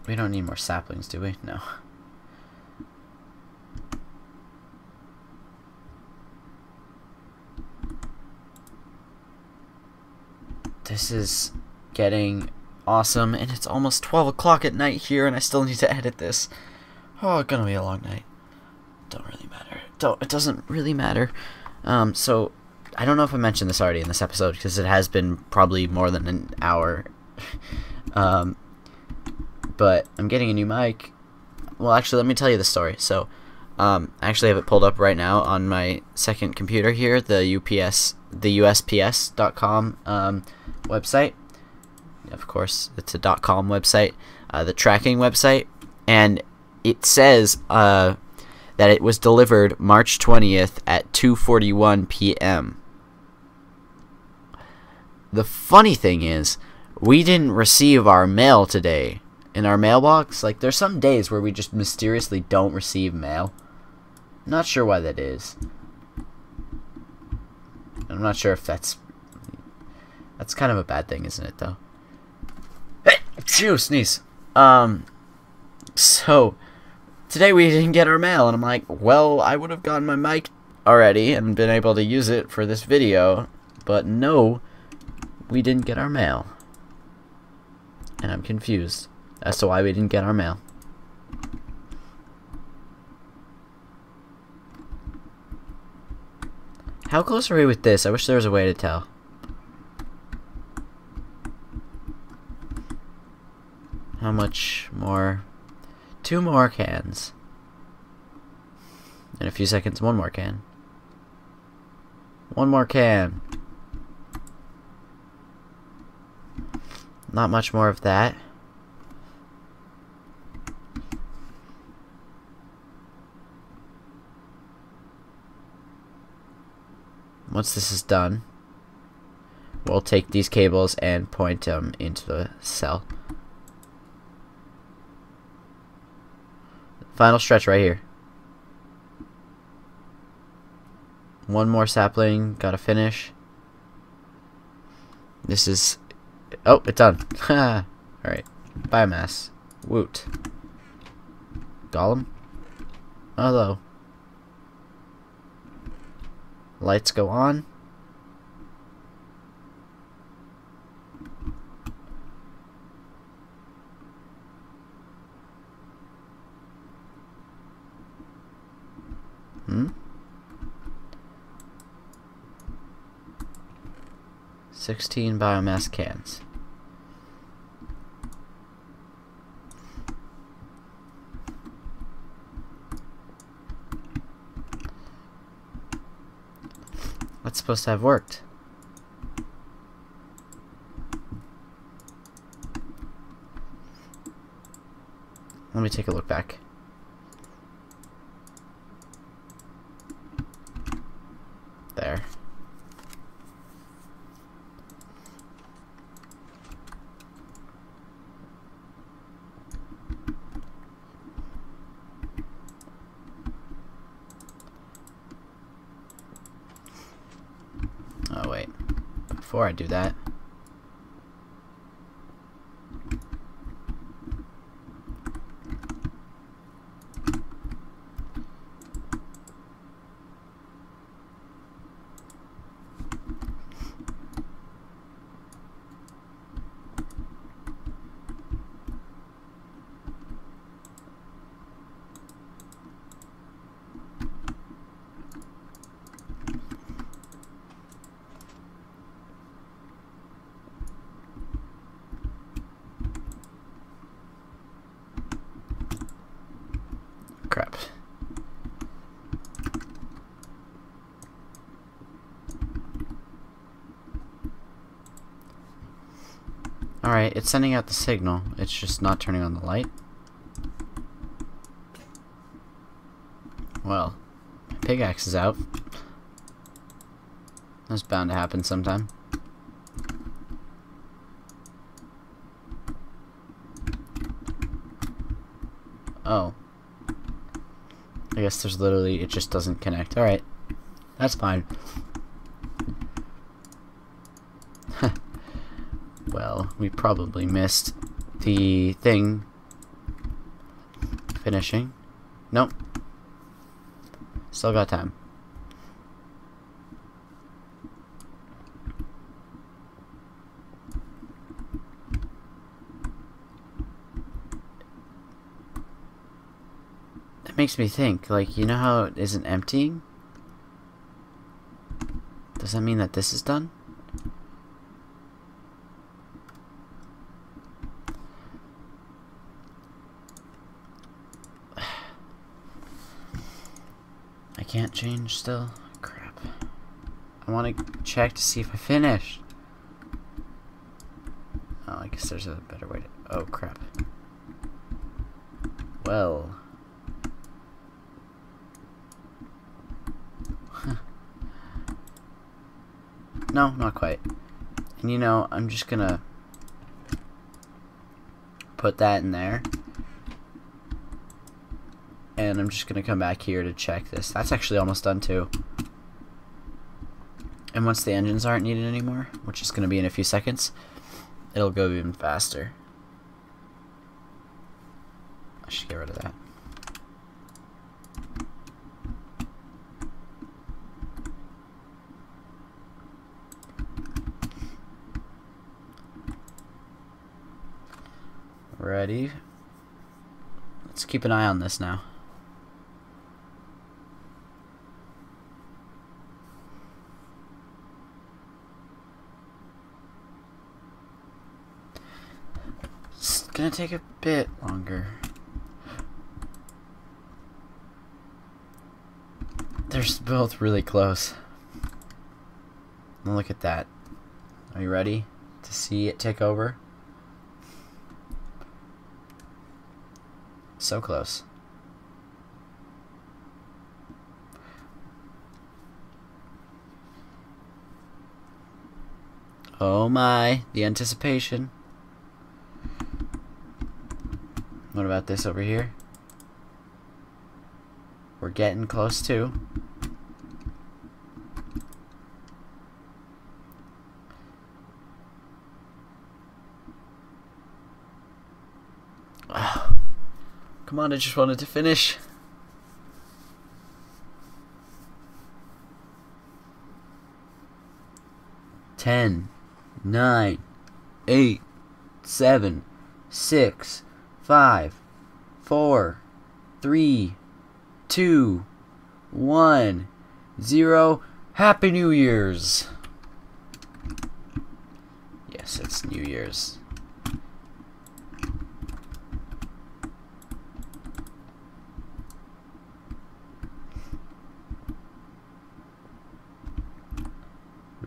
We don't need more saplings, do we? No. This is getting awesome, and it's almost 12 o'clock at night here, and I still need to edit this. Oh, it's gonna be a long night. Don't really matter. It doesn't really matter. So, I don't know if I mentioned this already in this episode, because it has been probably more than an hour. But I'm getting a new mic. Well, actually, let me tell you the story. So, I actually have it pulled up right now on my second computer here, the USPS.com website. Of course, it's a .com website, the tracking website, and it says that it was delivered March 20th at 2:41 p.m. The funny thing is, we didn't receive our mail today in our mailbox. Like, there's some days where we just mysteriously don't receive mail. I'm not sure why that is. I'm not sure if that's kind of a bad thing, isn't it, though? Hey, phew, sneeze. So today we didn't get our mail, and I'm like, well, I would have gotten my mic already and been able to use it for this video, but no, we didn't get our mail. And I'm confused as to why we didn't get our mail. How close are we with this? I wish there was a way to tell. How much more? 2 more cans. In a few seconds, 1 more can. 1 more can. Not much more of that. Once this is done, we'll take these cables and point them into the cell. Final stretch right here. 1 more sapling, gotta finish. This is... oh, it's done. Alright. Biomass. Woot. Golem? Hello. Lights go on. Hmm? 16 biomass cans. That's supposed to have worked. Let me take a look back. There. Oh wait. Before I do that, crap. Alright, it's sending out the signal. It's just not turning on the light. Well, my pickaxe is out. That's bound to happen sometime. Oh. I guess there's literally, it just doesn't connect. Alright. That's fine. Well, we probably missed the thing finishing. Nope. Still got time. That makes me think, like, you know how it isn't emptying? Does that mean that this is done? I can't change still? Crap. I want to check to see if I finished. Oh, I guess there's a better way to... Oh, crap. Well... No, not quite. And you know, I'm just gonna put that in there. And I'm just gonna come back here to check this. That's actually almost done too. And once the engines aren't needed anymore, which is gonna be in a few seconds, it'll go even faster. I should get rid of that. Ready? Let's keep an eye on this now. It's gonna take a bit longer. They're both really close. Now look at that. Are you ready to see it take over? So close. Oh my, the anticipation. What about this over here? We're getting close too. Come on, I just wanted to finish. Ten, 9, 8, 7, 6, 5, 4, 3, 2, 1, 0. Happy New Year's! Yes, it's New Year's.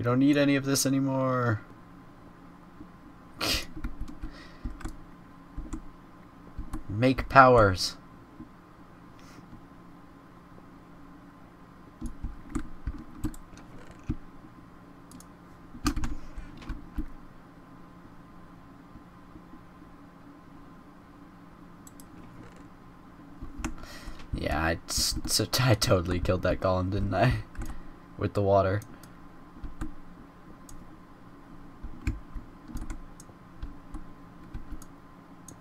don't need any of this anymore. Make powers. Yeah, I totally killed that golem, didn't I? With the water.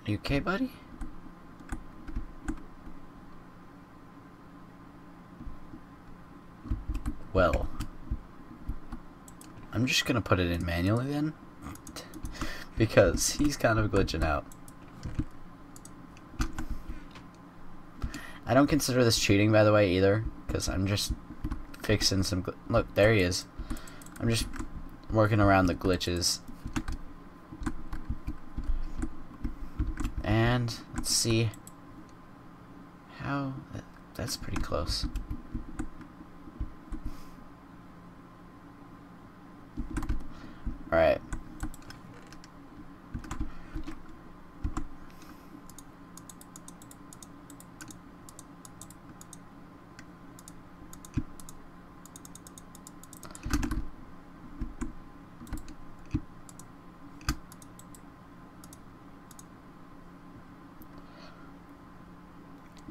You okay, buddy? Well, I'm just gonna put it in manually then, because he's kind of glitching out. I don't consider this cheating, by the way, either, because I'm just fixing some look, there he is. I'm just working around the glitches. And let's see how that's pretty close. All right.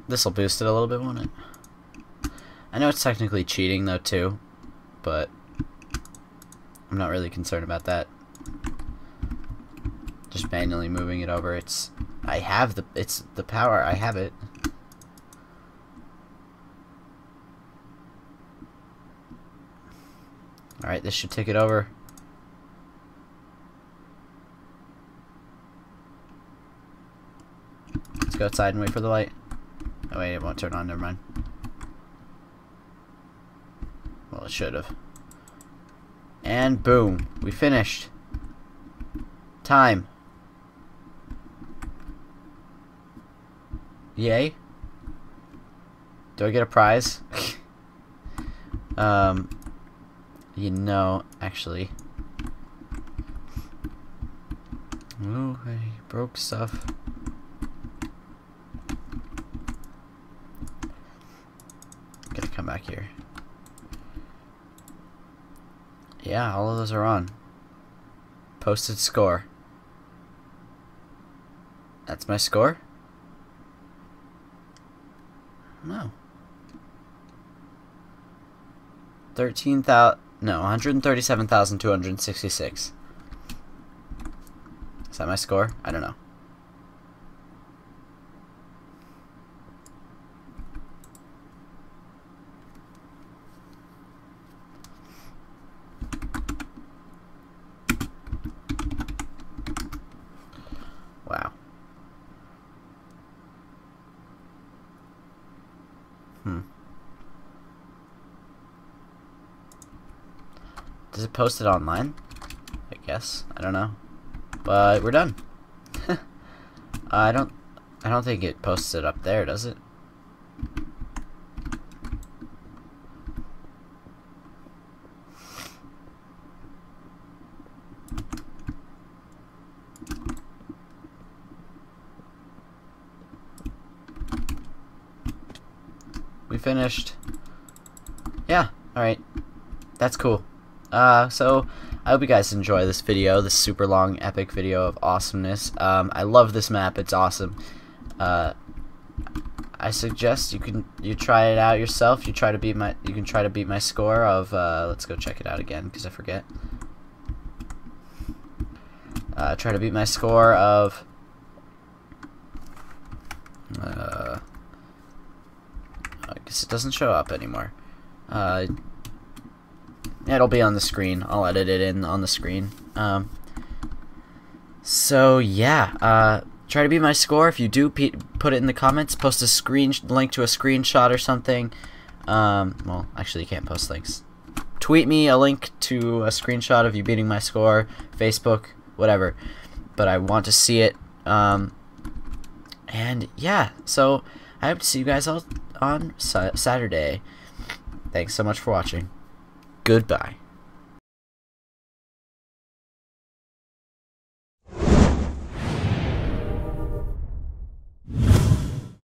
This'll boost it a little bit, won't it? I know it's technically cheating though too, but I'm not really concerned about that. Just manually moving it over. It's the power. I have it. All right, this should take it over. Let's go outside and wait for the light. Oh wait, it won't turn on, never mind. Well, it should have. And boom, we finished. Time. Yay. Do I get a prize? You know, actually. Oh, I broke stuff. Gotta come back here. Yeah, all of those are on. Posted score. That's my score? No. 137,266. Is that my score? I don't know. Wow. Does it post it online? I guess. I don't know. But we're done. I don't think it posts it up there, does it? We finished. Yeah, alright. That's cool. So I hope you guys enjoy this video, this super long epic video of awesomeness. I love this map, it's awesome. I suggest you try it out yourself. You can try to beat my score of let's go check it out again because I forget. Try to beat my score of I guess it doesn't show up anymore. It'll be on the screen. I'll edit it in on the screen. So yeah, try to beat my score. If you do, put it in the comments. Post a link to a screenshot or something. Well, actually, you can't post links. Tweet me a link to a screenshot of you beating my score. Facebook, whatever. But I want to see it. And yeah, so I hope to see you guys all on Saturday. Thanks so much for watching. Goodbye.